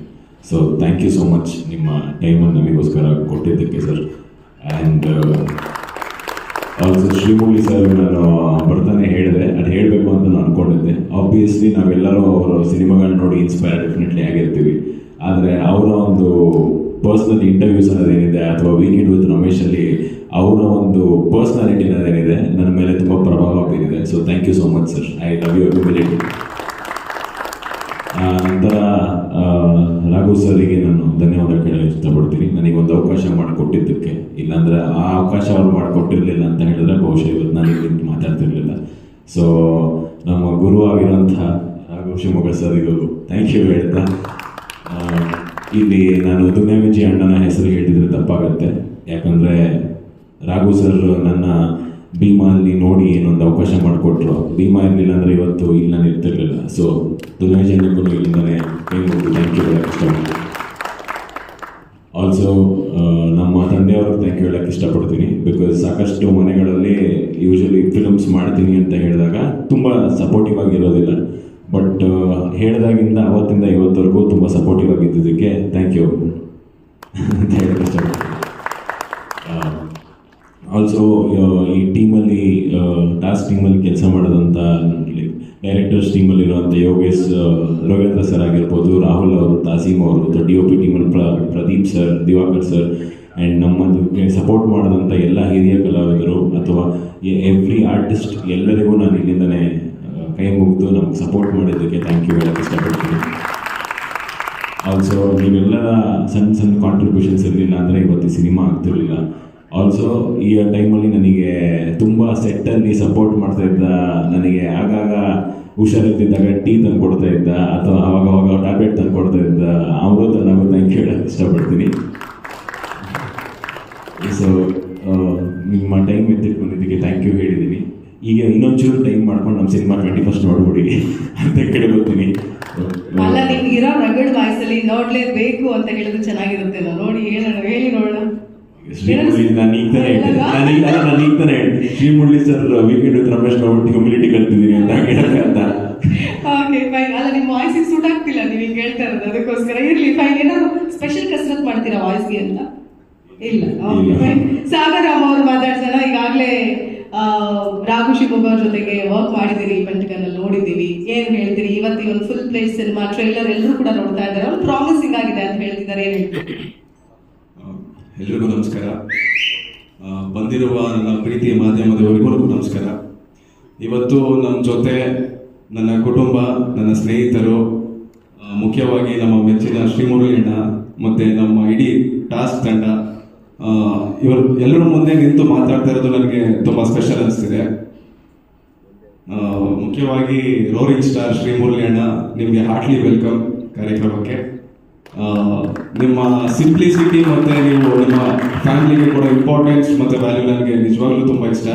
So thank you so much ನಿಮ್ಮ ಟೈಮನ್ನು ನಮಗೋಸ್ಕರ ಕೊಟ್ಟಿದ್ದಕ್ಕೆ sir. And also Srimurali sir ನಾನು ಬರ್ತಾನೆ ಹೇಳಿದೆ, ಅದು ಹೇಳಬೇಕು ಅಂತ ನಾನು ಅಂದ್ಕೊಂಡಿದ್ದೆ. ಆಬ್ವಿಯಸ್ಲಿ ನಾವೆಲ್ಲರೂ ಅವರ ಸಿನಿಮಾಗಳನ್ನ ನೋಡಿ ಇನ್ಸ್ಪೈರ್ ಡೆಫಿನೆಟ್ಲಿ ಆಗಿರ್ತೀವಿ. ಆದರೆ ಅವರ ಒಂದು ಪರ್ಸ್ನಲ್ ಇಂಟರ್ವ್ಯೂಸ್ ಅನ್ನೋದೇನಿದೆ, ಅಥವಾ ವೀಕೆಂಡ್ ವಿತ್ ರಮೇಶಲ್ಲಿ ಅವರ ಒಂದು ಪರ್ಸ್ನಾಲಿಟಿ ಅನ್ನೋದೇನಿದೆ ನನ್ನ ಮೇಲೆ ತುಂಬ ಪ್ರಭಾವ ಬೀರಿದೆ. So thank you so much sir. I love you everybody. ನಂತರ ರಾಘವ್ ಸರಿಗೆ ನಾನು ಧನ್ಯವಾದ ಕೇಳಲು ಇಷ್ಟಪಡ್ತೀನಿ, ನನಗೊಂದು ಅವಕಾಶ ಮಾಡಿಕೊಟ್ಟಿದ್ದಕ್ಕೆ. ಇಲ್ಲಾಂದರೆ ಆ ಅವಕಾಶ ಅವ್ರು ಮಾಡಿಕೊಟ್ಟಿರಲಿಲ್ಲ ಅಂತ ಹೇಳಿದ್ರೆ ಬಹುಶಃ ಇವತ್ತು ನಾನು ಇಲ್ಲಿ ಮಾತಾಡ್ತಿರ್ಲಿಲ್ಲ. ಸೊ ನಮ್ಮ ಗುರು ಆಗಿರೋಂಥ ರಾಘವ್ ಶಿವಮೊಗ್ಗ ಸರಿಗೂ ಥ್ಯಾಂಕ್ ಯು ಹೇಳ್ತಾ, ಇಲ್ಲಿ ನಾನು ದುನಿಯಾ ವಿಜಯ್ ಅಣ್ಣನ ಹೆಸರು ಹೇಳಿದರೆ ತಪ್ಪಾಗತ್ತೆ. ಯಾಕಂದರೆ ರಾಘು ಸರ್ ನನ್ನ ಭೀಮಾಲ್ಲಿ ನೋಡಿ ಏನೊಂದು ಅವಕಾಶ ಮಾಡಿಕೊಟ್ರು. ಭೀಮಾ ಇರಲಿಲ್ಲ ಅಂದರೆ ಇವತ್ತು ಇಲ್ಲಿ ನಾನು ಇರ್ತಿರ್ಲಿಲ್ಲ. ಸೊ ದುನಿಯಾ ವಿಜಯ್ ಅಣ್ಣಗೂ ಇಲ್ಲಿಂದಲೇ ಕೈ ಮುಗಿದು ಥ್ಯಾಂಕ್ ಯು ಹೇಳೋಕ್ಕೆ ಇಷ್ಟಪಡ್ತೀನಿ. ಆಲ್ಸೋ ನಮ್ಮ ತಂದೆಯವ್ರಿಗೆ ಥ್ಯಾಂಕ್ ಯು ಹೇಳೋಕ್ಕೆ ಇಷ್ಟಪಡ್ತೀನಿ. ಬಿಕಾಸ್ ಸಾಕಷ್ಟು ಮನೆಗಳಲ್ಲಿ ಯೂಶಲಿ ಫಿಲ್ಮ್ಸ್ ಮಾಡ್ತೀನಿ ಅಂತ ಹೇಳಿದಾಗ ತುಂಬ ಸಪೋರ್ಟಿವ್ ಆಗಿರೋದಿಲ್ಲ. ಬಟ್ ಹೇಳಿದಾಗಿಂದ ಅವತ್ತಿಂದ ಇವತ್ತವರೆಗೂ ತುಂಬ ಸಪೋರ್ಟಿವ್ ಆಗಿದ್ದಕ್ಕೆ ಥ್ಯಾಂಕ್ ಯು ಅಂತ ಹೇಳೋಕ್ಕೆ ಇಷ್ಟಪಡ್ತೀನಿ. ಆಲ್ಸೋ ಈ ಟೀಮಲ್ಲಿ ಟಾಸ್ಕ್ ಟೀಮಲ್ಲಿ ಕೆಲಸ ಮಾಡೋದಂಥ ಡೈರೆಕ್ಟರ್ಸ್ ಟೀಮಲ್ಲಿರುವಂಥ ಯೋಗೇಶ್ ರೋಗೇಂದ್ರ ಸರ್ ಆಗಿರ್ಬೋದು, ರಾಹುಲ್ ಅವರು, ತಾಸೀಮ್ ಅವರು, DOP ಟೀಮಲ್ಲಿ Pradeep sir, Diwakar sir, and ನಮ್ಮದಕ್ಕೆ ಸಪೋರ್ಟ್ ಮಾಡಿದಂಥ ಎಲ್ಲ ಹಿರಿಯ ಕಲಾವಿದರು ಅಥವಾ ಎವ್ರಿ ಆರ್ಟಿಸ್ಟ್ ಎಲ್ಲರಿಗೂ ನಾನು ಇಲ್ಲಿಂದನೇ ಕೈ ಮುಗಿದು ನಮ್ಗೆ ಸಪೋರ್ಟ್ ಮಾಡಿದ್ದಕ್ಕೆ ಥ್ಯಾಂಕ್ ಯು ಹೇಳೋಕ್ಕೆ ಇಷ್ಟಪಡ್ತೀನಿ. ಆಲ್ಸೋ ನೀವೆಲ್ಲರ ಸಣ್ಣ ಸಣ್ಣ ಕಾಂಟ್ರಿಬ್ಯೂಷನ್ಸ್ ಇರಲಿಲ್ಲ ಅಂದರೆ ಇವತ್ತು ಸಿನಿಮಾ ಆಗ್ತಿರಲಿಲ್ಲ. ಆಲ್ಸೋ ಈ ಟೈಮಲ್ಲಿ ನನಗೆ ತುಂಬ ಸೆಟ್ಟಲ್ಲಿ ಸಪೋರ್ಟ್ ಮಾಡ್ತಾ ಇದ್ದ, ನನಗೆ ಆಗಾಗ ಹುಷಾರಿದ್ದಾಗ ಟೀ ತಂದು ಕೊಡ್ತಾ ಇದ್ದ ಅಥವಾ ಅವಾಗ ಟ್ಯಾಬ್ಲೆಟ್ ತಂದು ಕೊಡ್ತಾ ಇದ್ದ ಅವರು ನಾವು ಥ್ಯಾಂಕ್ ಯು ಹೇಳೋಕ್ಕೆ ಇಷ್ಟಪಡ್ತೀನಿ. ಸೊ ನಿಮ್ಮ ಟೈಮ್ ಎತ್ತಿಟ್ಕೊಂಡಿದ್ದಕ್ಕೆ ಥ್ಯಾಂಕ್ ಯು ಹೇಳಿದ್ದೀನಿ. ಈಗ ಇನ್ನೊಂಚೂರು ಟೈಮ್ ಮಾಡ್ಕೊಂಡು ನಮ್ಮ ಸಿನಿಮಾ 21st ನೋಡ್ಬಿಡಿ ಅಂತ ಕೇಳ್ಕೊತೀನಿ. ಅಲ್ಲ, ನಿಮ್ಗಿರೋ ರಗಡ್ ವಾಯ್ಸಲ್ಲಿ ನೋಡ್ಲೇಬೇಕು ಅಂತ ಹೇಳಿದ್ರೆ ಚೆನ್ನಾಗಿರುತ್ತೆ. ನೋಡಿ ಹೇಳೋಣ, ಹೇಳಿ ನೋಡೋಣ. ಶ್ರೀಮುರಳಿ ನಾನು ಈಗ ತಾನೇ Srimurali sir weekend with Ramesh ನೋಡ್ಬಿಟ್ಟು ಹ್ಯುಮಿಲಿಟಿ ಕಲ್ತಿದ್ದೀನಿ ಅಂತ ಹೇಳಕ್ಕಂತ. Okay fine. ಅಲ್ಲ, ನಿಮ್ಮ ವಾಯ್ಸಿಗೆ ಸೂಟ್ ಆಗ್ತಿಲ್ಲ ನೀವು ಹಿಂಗೆ ಹೇಳ್ತಾ ಇರೋದು, ಅದಕ್ಕೋಸ್ಕರ ಇರಲಿ ಫೈನ್. ಏನಾದ್ರು ಸ್ಪೆಷಲ್ ಕಸರತ್ ಮಾಡ್ತೀರಾ ವಾಯ್ಸ್ಗೆ ಅಂತ? ಇಲ್ಲ. Okay fine. ಸಾಗರ್ ರಾಮ್ ಅವರು ಮಾತಾಡ್ಸೋಣ. ಈಗಾಗಲೇ ರಾಘು ಶಿವಮೊಗ್ಗ ಅವ್ರ ಜೊತೆಗೆ ವರ್ಕ್ ಮಾಡಿದ್ದೀರಿ, ಪೆಂಟಗನಲ್ಲಿ ನೋಡಿದ್ದೀವಿ. ಏನು ಹೇಳ್ತೀರಿ ಇವತ್ತು ಈ ಒಂದು ಫುಲ್ ಪ್ಲೇಸ್ ಸಿನಿಮಾ ಟ್ರೈಲರ್ ಎಲ್ಲರೂ ಕೂಡ ನೋಡ್ತಾ ಇದ್ದಾರೆ, ಒಂದು ಪ್ರಾಮಿಸಿಂಗ್ ಆಗಿದೆ ಅಂತ ಹೇಳ್ತಿದ್ದಾರೆ, ಏನು ಹೇಳ್ತೀರಿ? ಎಲ್ರಿಗೂ ನಮಸ್ಕಾರ. ಬಂದಿರುವ ನನ್ನ ಪ್ರೀತಿಯ ಮಾಧ್ಯಮದವರಿಗೂ ನಮಸ್ಕಾರ. ಇವತ್ತು ನಮ್ಮ ಜೊತೆ ನನ್ನ ಕುಟುಂಬ, ನನ್ನ ಸ್ನೇಹಿತರು, ಮುಖ್ಯವಾಗಿ ನಮ್ಮ ಮೆಚ್ಚಿನ ಶ್ರೀಮುರಳಿ ಅಣ್ಣ ಮತ್ತು ನಮ್ಮ ಇಡೀ ಟಾಸ್ಕ್ ತಂಡ, ಇವರು ಎಲ್ಲರ ಮುಂದೆ ನಿಂತು ಮಾತಾಡ್ತಾ ಇರೋದು ನನಗೆ ತುಂಬ ಸ್ಪೆಷಲ್ ಅನಿಸ್ತಿದೆ. ಮುಖ್ಯವಾಗಿ ರೋರಿಂಗ್ ಸ್ಟಾರ್ ಶ್ರೀಮುರಳಿ ಅಣ್ಣ, ನಿಮಗೆ ಹಾರ್ಟ್ಲಿ ವೆಲ್ಕಮ್ ಕಾರ್ಯಕ್ರಮಕ್ಕೆ. ನಿಮ್ಮ ಸಿಂಪ್ಲಿಸಿಟಿ ಮತ್ತು ನೀವು ನಿಮ್ಮ ಫ್ಯಾಮಿಲಿಗೆ ಕೂಡ ಇಂಪಾರ್ಟೆನ್ಸ್ ಮತ್ತು ವ್ಯಾಲ್ಯೂ ನನಗೆ ನಿಜವಾಗ್ಲೂ ತುಂಬ ಇಷ್ಟ.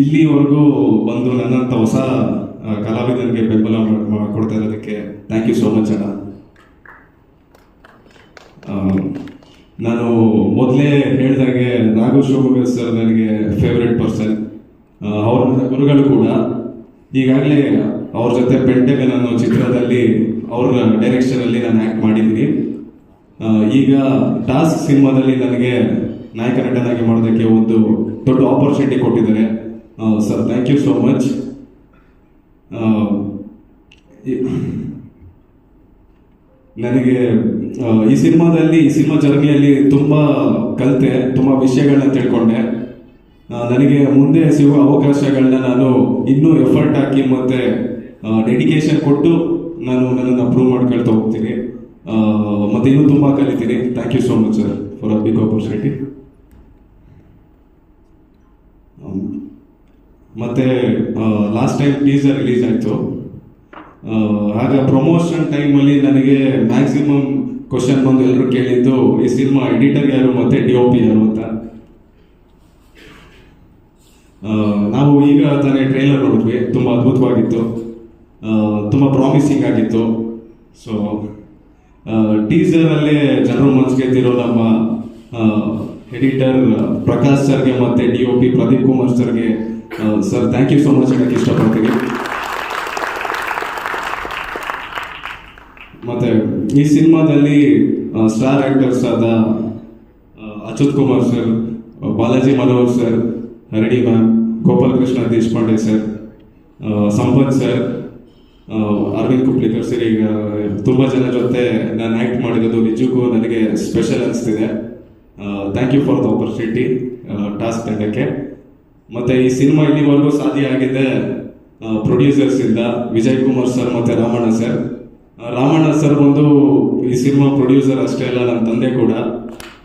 ಇಲ್ಲಿವರೆಗೂ ಬಂದು ನನ್ನಂಥ ಹೊಸ ಕಲಾವಿದನಿಗೆ ಬೆಂಬಲ ಕೊಡ್ತಾ ಇರೋದಕ್ಕೆ ಥ್ಯಾಂಕ್ ಯು ಸೋ ಮಚ್ ಅಣ್ಣ. ನಾನು ಮೊದಲೇ ಹೇಳಿದಾಗೆ ರಾಘು ಶಿವಮೊಗ್ಗ ಸರ್ ನನಗೆ ಫೇವ್ರೆಟ್ ಪರ್ಸನ್, ಅವ್ರ ನನ್ನ ಗುರುಗಳು ಕೂಡ. ಈಗಾಗಲೇ ಅವ್ರ ಜೊತೆ ಪೆಂಟಗನ್ ಅನ್ನೋ ಚಿತ್ರದಲ್ಲಿ ಅವ್ರ ಡೈರೆಕ್ಷನಲ್ಲಿ ನಾನು ಆ್ಯಕ್ಟ್ ಮಾಡಿದ್ದೀನಿ. ಈಗ ಟಾಸ್ಕ್ ಸಿನಿಮಾದಲ್ಲಿ ನನಗೆ ನಾಯಕ ನಟನಾಗಿ ಮಾಡೋದಕ್ಕೆ ಒಂದು ದೊಡ್ಡ ಆಪರ್ಚುನಿಟಿ ಕೊಟ್ಟಿದ್ದಾರೆ. Sir thank you so much. ನನಗೆ ಈ ಸಿನಿಮಾ ಜರ್ನಿಯಲ್ಲಿ ತುಂಬ ಕಲಿತೆ, ತುಂಬ ವಿಷಯಗಳನ್ನ ತಿಳ್ಕೊಂಡೆ. ನನಗೆ ಮುಂದೆ ಸಿಗುವ ಅವಕಾಶಗಳನ್ನ ನಾನು ಇನ್ನೂ ಎಫರ್ಟ್ ಹಾಕಿ ಮತ್ತು ಡೆಡಿಕೇಶನ್ ಕೊಟ್ಟು ನಾನು ನನ್ನನ್ನು ಪ್ರೂವ್ ಮಾಡ್ಕೊಳ್ತಾ ಹೋಗ್ತೀನಿ ಮತ್ತು ಇನ್ನೂ ತುಂಬ ಕಲಿತೀನಿ. Thank you so much sir for a big opportunity. ಮತ್ತು ಲಾಸ್ಟ್ ಟೈಮ್ ಟೀಸರ್ ರಿಲೀಸ್ ಆಯಿತು. ಆಗ ಪ್ರಮೋಷನ್ ಟೈಮಲ್ಲಿ ನನಗೆ ಮ್ಯಾಕ್ಸಿಮಮ್ ಕ್ವಶನ್ ಬಂದು ಎಲ್ಲರೂ ಕೇಳಿದ್ದು ಈ ಸಿನಿಮಾ ಎಡಿಟರ್ ಯಾರು ಮತ್ತು DOP ಯಾರು ಅಂತ. ನಾವು ಈಗ ತಾನೇ ಟ್ರೈಲರ್ ನೋಡಿದ್ವಿ, ತುಂಬ ಅದ್ಭುತವಾಗಿತ್ತು, ತುಂಬ ಪ್ರಾಮಿಸಿಂಗ್ ಆಗಿತ್ತು. ಸೊ ಟೀಸರಲ್ಲೇ ಜನರು ಮನಸ್ಸು ಗೆದ್ದಿರೋ ನಮ್ಮ ಎಡಿಟರ್ ಪ್ರಕಾಶ್ ಸರ್ಗೆ ಮತ್ತು DOP ಪ್ರದೀಪ್ ಕುಮಾರ್ ಸರ್ಗೆ sir thank you so much ಹೇಳಕ್ಕೆ ಇಷ್ಟಪಡ್ತೀನಿ. ಮತ್ತು ಈ ಸಿನಿಮಾದಲ್ಲಿ ಸ್ಟಾರ್ ಆ್ಯಕ್ಟರ್ಸ್ ಆದ Achyuth Kumar sir, Balaji Manohar sir, Haradi ma'am, Gopal Krishna Deshpande sir, Sampath sir, Aravind Kuplikar sir, ಈಗ ತುಂಬ ಜನ ಜೊತೆ ನಾನು ಆ್ಯಕ್ಟ್ ಮಾಡಿರೋದು ನಿಜಕ್ಕೂ ನನಗೆ ಸ್ಪೆಷಲ್ ಅನಿಸ್ತಿದೆ. Thank you for the opportunity Task ತಂಡಕ್ಕೆ. ಮತ್ತು ಈ ಸಿನಿಮಾ ಇಲ್ಲಿವರೆಗೂ ಸಾಧ್ಯ ಆಗಿದೆ ಪ್ರೊಡ್ಯೂಸರ್ಸಿಂದ ವಿಜಯ್ ಕುಮಾರ್ ಸರ್ ಮತ್ತು ರಾಮಣ್ಣ ಸರ್. ರಾಮಣ್ಣ ಸರ್ ಬಂದು ಈ ಸಿನಿಮಾ ಪ್ರೊಡ್ಯೂಸರ್ ಅಷ್ಟೇ ಅಲ್ಲ, ನನ್ನ ತಂದೆ ಕೂಡ.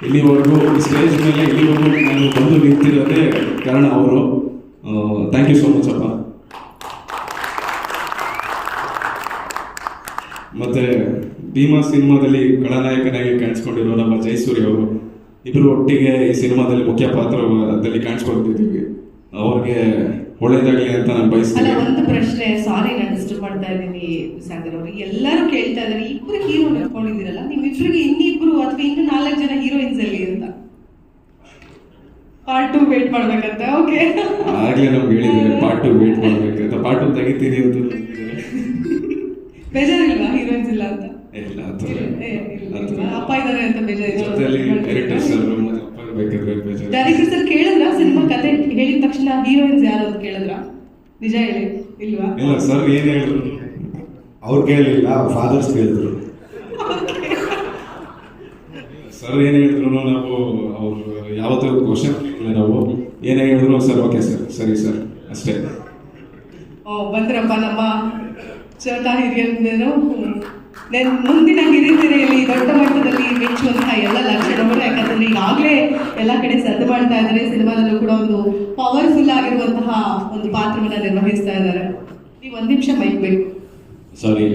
ಇಲ್ಲಿವರೆಗೂ ಸ್ಟೇಜ್ ಮೇಲೆ ಇಲ್ಲಿವರೆಗೂ ನಾನು ಬಂದು ನಿಂತಿರೋದೇ ಕಾರಣ ಅವರು. ಥ್ಯಾಂಕ್ ಯು ಸೋ ಮಚ್ ಅಪ್ಪ. ಮತ್ತು ಭೀಮಾ ಸಿನಿಮಾದಲ್ಲಿ ಖಳನಾಯಕನಾಗಿ ಕಾಣಿಸ್ಕೊಂಡಿರೋ ನಮ್ಮ ಜಯಸೂರ್ಯ ಅವರು, ಇಬ್ಬರು ಒಟ್ಟಿಗೆ ಈ ಸಿನಿಮಾದಲ್ಲಿ ಮುಖ್ಯ ಪಾತ್ರದಲ್ಲಿ ಕಾಣಿಸ್ಕೊಳ್ತಿದ್ದೀವಿ. ಅವ್ರಿಗೆ ಒಳ್ಳೇದಾಗಲಿ ಅಂತ ನಾನು ಬಯಸ್ತೀನಿ. ಒಂದು ಪ್ರಶ್ನೆ, ಸಾರಿ ನಾನು ಡಿಸ್ಟರ್ಬ್ ಮಾಡ್ತಾ ಇದ್ದೀನಿ ಸಾಗರ್ ಅವರು, ಎಲ್ಲರೂ ಕೇಳ್ತಾ ಇದ್ದಾರೆ ಇಬ್ಬರು ಹೀರೋ ನಿಂತ್ಕೊಂಡಿದ್ದೀರಲ್ಲ, ನಿಮ್ಮಿಬ್ಬರಿಗೆ ಇನ್ನಿಬ್ರು ಅಥವಾ ಇನ್ನು 4 ಜನ ಹೀರೋಯಿನ್ಸ್ ಅಲ್ಲಿ ಅಂತ. ಪಾರ್ಟ್ 2 ವೇಟ್ ಮಾಡ್ಬೇಕಂತ. ಓಕೆ, ಆಗ್ಲೇ ನಮ್ಗೆ ಹೇಳಿದ್ದಾರೆ ಪಾರ್ಟ್ 2 ವೇಟ್ ಮಾಡ್ಬೇಕಂತ. ಪಾರ್ಟ್ 2 ತೆಗಿತೀನಿ ಅಂತ ಬೇಜಾರಿಲ್ವಾ ಹೀರೋಯಿನ್ಸ್ ಇಲ್ಲ ಅಂತ? ಇಲ್ಲ, ಅಪ್ಪ ಇದ್ದಾರೆ ಅಂತ ಬೇಜಾರಿಲ್ಲ. ಡೈರೆಕ್ಟರ್ ಸರ್ ಕೇಳಿದ್ರ ಸಿನಿಮಾ ಕತೆ ಹೇಳಿದ ತಕ್ಷಣ ಹೀರೋಯಿನ್ಸ್ ಯಾರು ಅಂತ ಕೇಳಿದ್ರ? ನಿಜ ಹೇಳಿ, ಇಲ್ವಾ? ಇಲ್ಲ ಸರ್, ಏನ್ ಹೇಳಿದ್ರು ಅವ್ರು ಕೇಳಲಿಲ್ಲ, ಅವ್ರ ಫಾದರ್ಸ್ ಕೇಳಿದ್ರು. ಸರ್ ಏನ್ ಹೇಳಿದ್ರು, ನಾವು ಅವ್ರು ಯಾವತ್ತೂ ಕ್ವಶನ್ ಕೇಳಿಲ್ಲ. ನಾವು ಏನೇ ಹೇಳಿದ್ರು ಸರ್ ಓಕೆ ಸರ್, ಸರಿ ಸರ್, ಅಷ್ಟೇ. ಬಂದ್ರಪ್ಪ ನಮ್ಮ ಚೋಟ ಹಿರಿಯರು. ಮುಂದಿನ ಹಿರಿತೆರೆಯಲ್ಲಿ ದೊಡ್ಡ ಮಟ್ಟದಲ್ಲಿ ಮೆಚ್ಚುವಂತಹ ಎಲ್ಲ ಲಕ್ಷಣಗಳು, ಯಾಕಂದ್ರೆ ಈಗಾಗಲೇ ಎಲ್ಲ ಕಡೆ ಸದ್ದು ಮಾಡ್ತಾ ಇದ್ದಾರೆ. ಸಿನಿಮಾದಲ್ಲೂ ಕೂಡ ಒಂದು ಪವರ್ಫುಲ್ ಆಗಿರುವಂತಹ ಒಂದು ಪಾತ್ರವನ್ನ ನಿರ್ವಹಿಸ್ತಾ ಇದ್ದಾರೆ. ನೀವು 1 ನಿಮಿಷ ಮೈಕ್ ಬೇಕು. ಸಾರಿ,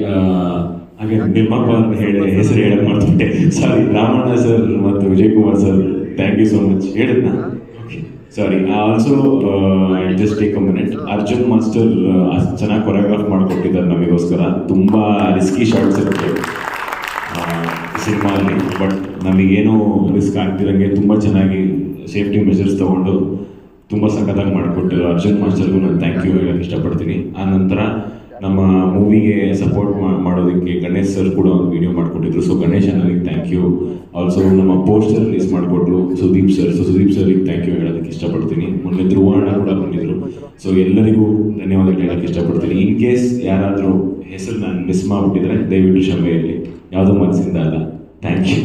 ಹಾಗೆ ನಿರ್ಮಾಪ ಹೇಳಿ ಹೆಸರು ಹೇಳಕ್ ಮಾಡ್ತಿದ್ದೆ. ಸಾರಿ, ರಾಮಣ್ಣ ಸರ್ ಮತ್ತು Vijay Kumar sir, thank you so much. ಹೇಳಿದ್ನಾ? Sorry. Also just take a minute. Arjun master ಚೆನ್ನಾಗಿ ಕೊರಿಯೋಗ್ರಾಫ್ ಮಾಡಿಕೊಟ್ಟಿದ್ದಾರೆ ನಮಗೋಸ್ಕರ. ತುಂಬ ರಿಸ್ಕಿ ಶಾರ್ಟ್ಸ್ ಇರುತ್ತೆ ಸಿನಿಮಾಲ್ಲಿ, ಬಟ್ ನಮಗೇನು ರಿಸ್ಕ್ ಆಗ್ತಿರಂಗೆ ತುಂಬ ಚೆನ್ನಾಗಿ ಸೇಫ್ಟಿ ಮೆಷರ್ಸ್ ತೊಗೊಂಡು ತುಂಬ ಸಖತ್ತಾಗಿ ಮಾಡಿಕೊಟ್ಟಿರೋ ಅರ್ಜುನ್ ಮಾಸ್ಟರ್ಗೂ ನಾನು ಥ್ಯಾಂಕ್ ಯು ಹೇಳೋಕ್ಕೆ ಇಷ್ಟಪಡ್ತೀನಿ. ಆ ನಂತರ ನಮ್ಮ ಮೂವಿಗೆ ಸಪೋರ್ಟ್ ಮಾಡೋದಕ್ಕೆ ಗಣೇಶ್ ಸರ್ ಕೂಡ ಒಂದು ವಿಡಿಯೋ ಮಾಡಿಕೊಟ್ಟಿದ್ರು. ಸೊ ಗಣೇಶ್ ಅನ್ನೋದಕ್ಕೆ ಥ್ಯಾಂಕ್ ಯು. ಆಲ್ಸೋ ನಮ್ಮ ಪೋಸ್ಟರ್ ರಿಲೀಸ್ ಮಾಡಿಕೊಟ್ರು ಸುದೀಪ್ ಸರ್. ಸೊ ಸುದೀಪ್ ಸರ್ಗೆ ಥ್ಯಾಂಕ್ ಯು ಹೇಳೋದಕ್ಕೆ ಇಷ್ಟಪಡ್ತೀನಿ. ಮೊನ್ನೆ ಧ್ರುವಣ್ಣ ಕೂಡ ಬಂದಿದ್ರು. ಸೊ ಎಲ್ಲರಿಗೂ ಧನ್ಯವಾದಗಳು ಹೇಳೋಕ್ಕೆ ಇಷ್ಟಪಡ್ತೀನಿ. ಇನ್ ಕೇಸ್ ಯಾರಾದರೂ ಹೆಸರು ನಾನು ಮಿಸ್ ಮಾಡಿಬಿಟ್ಟಿದ್ರೆ ದಯವಿಟ್ಟು ಕ್ಷಮೆ ಇರಲಿ, ಯಾವುದೋ ಮನಸ್ಸಿಂದ ಅಲ್ಲ. Thank you.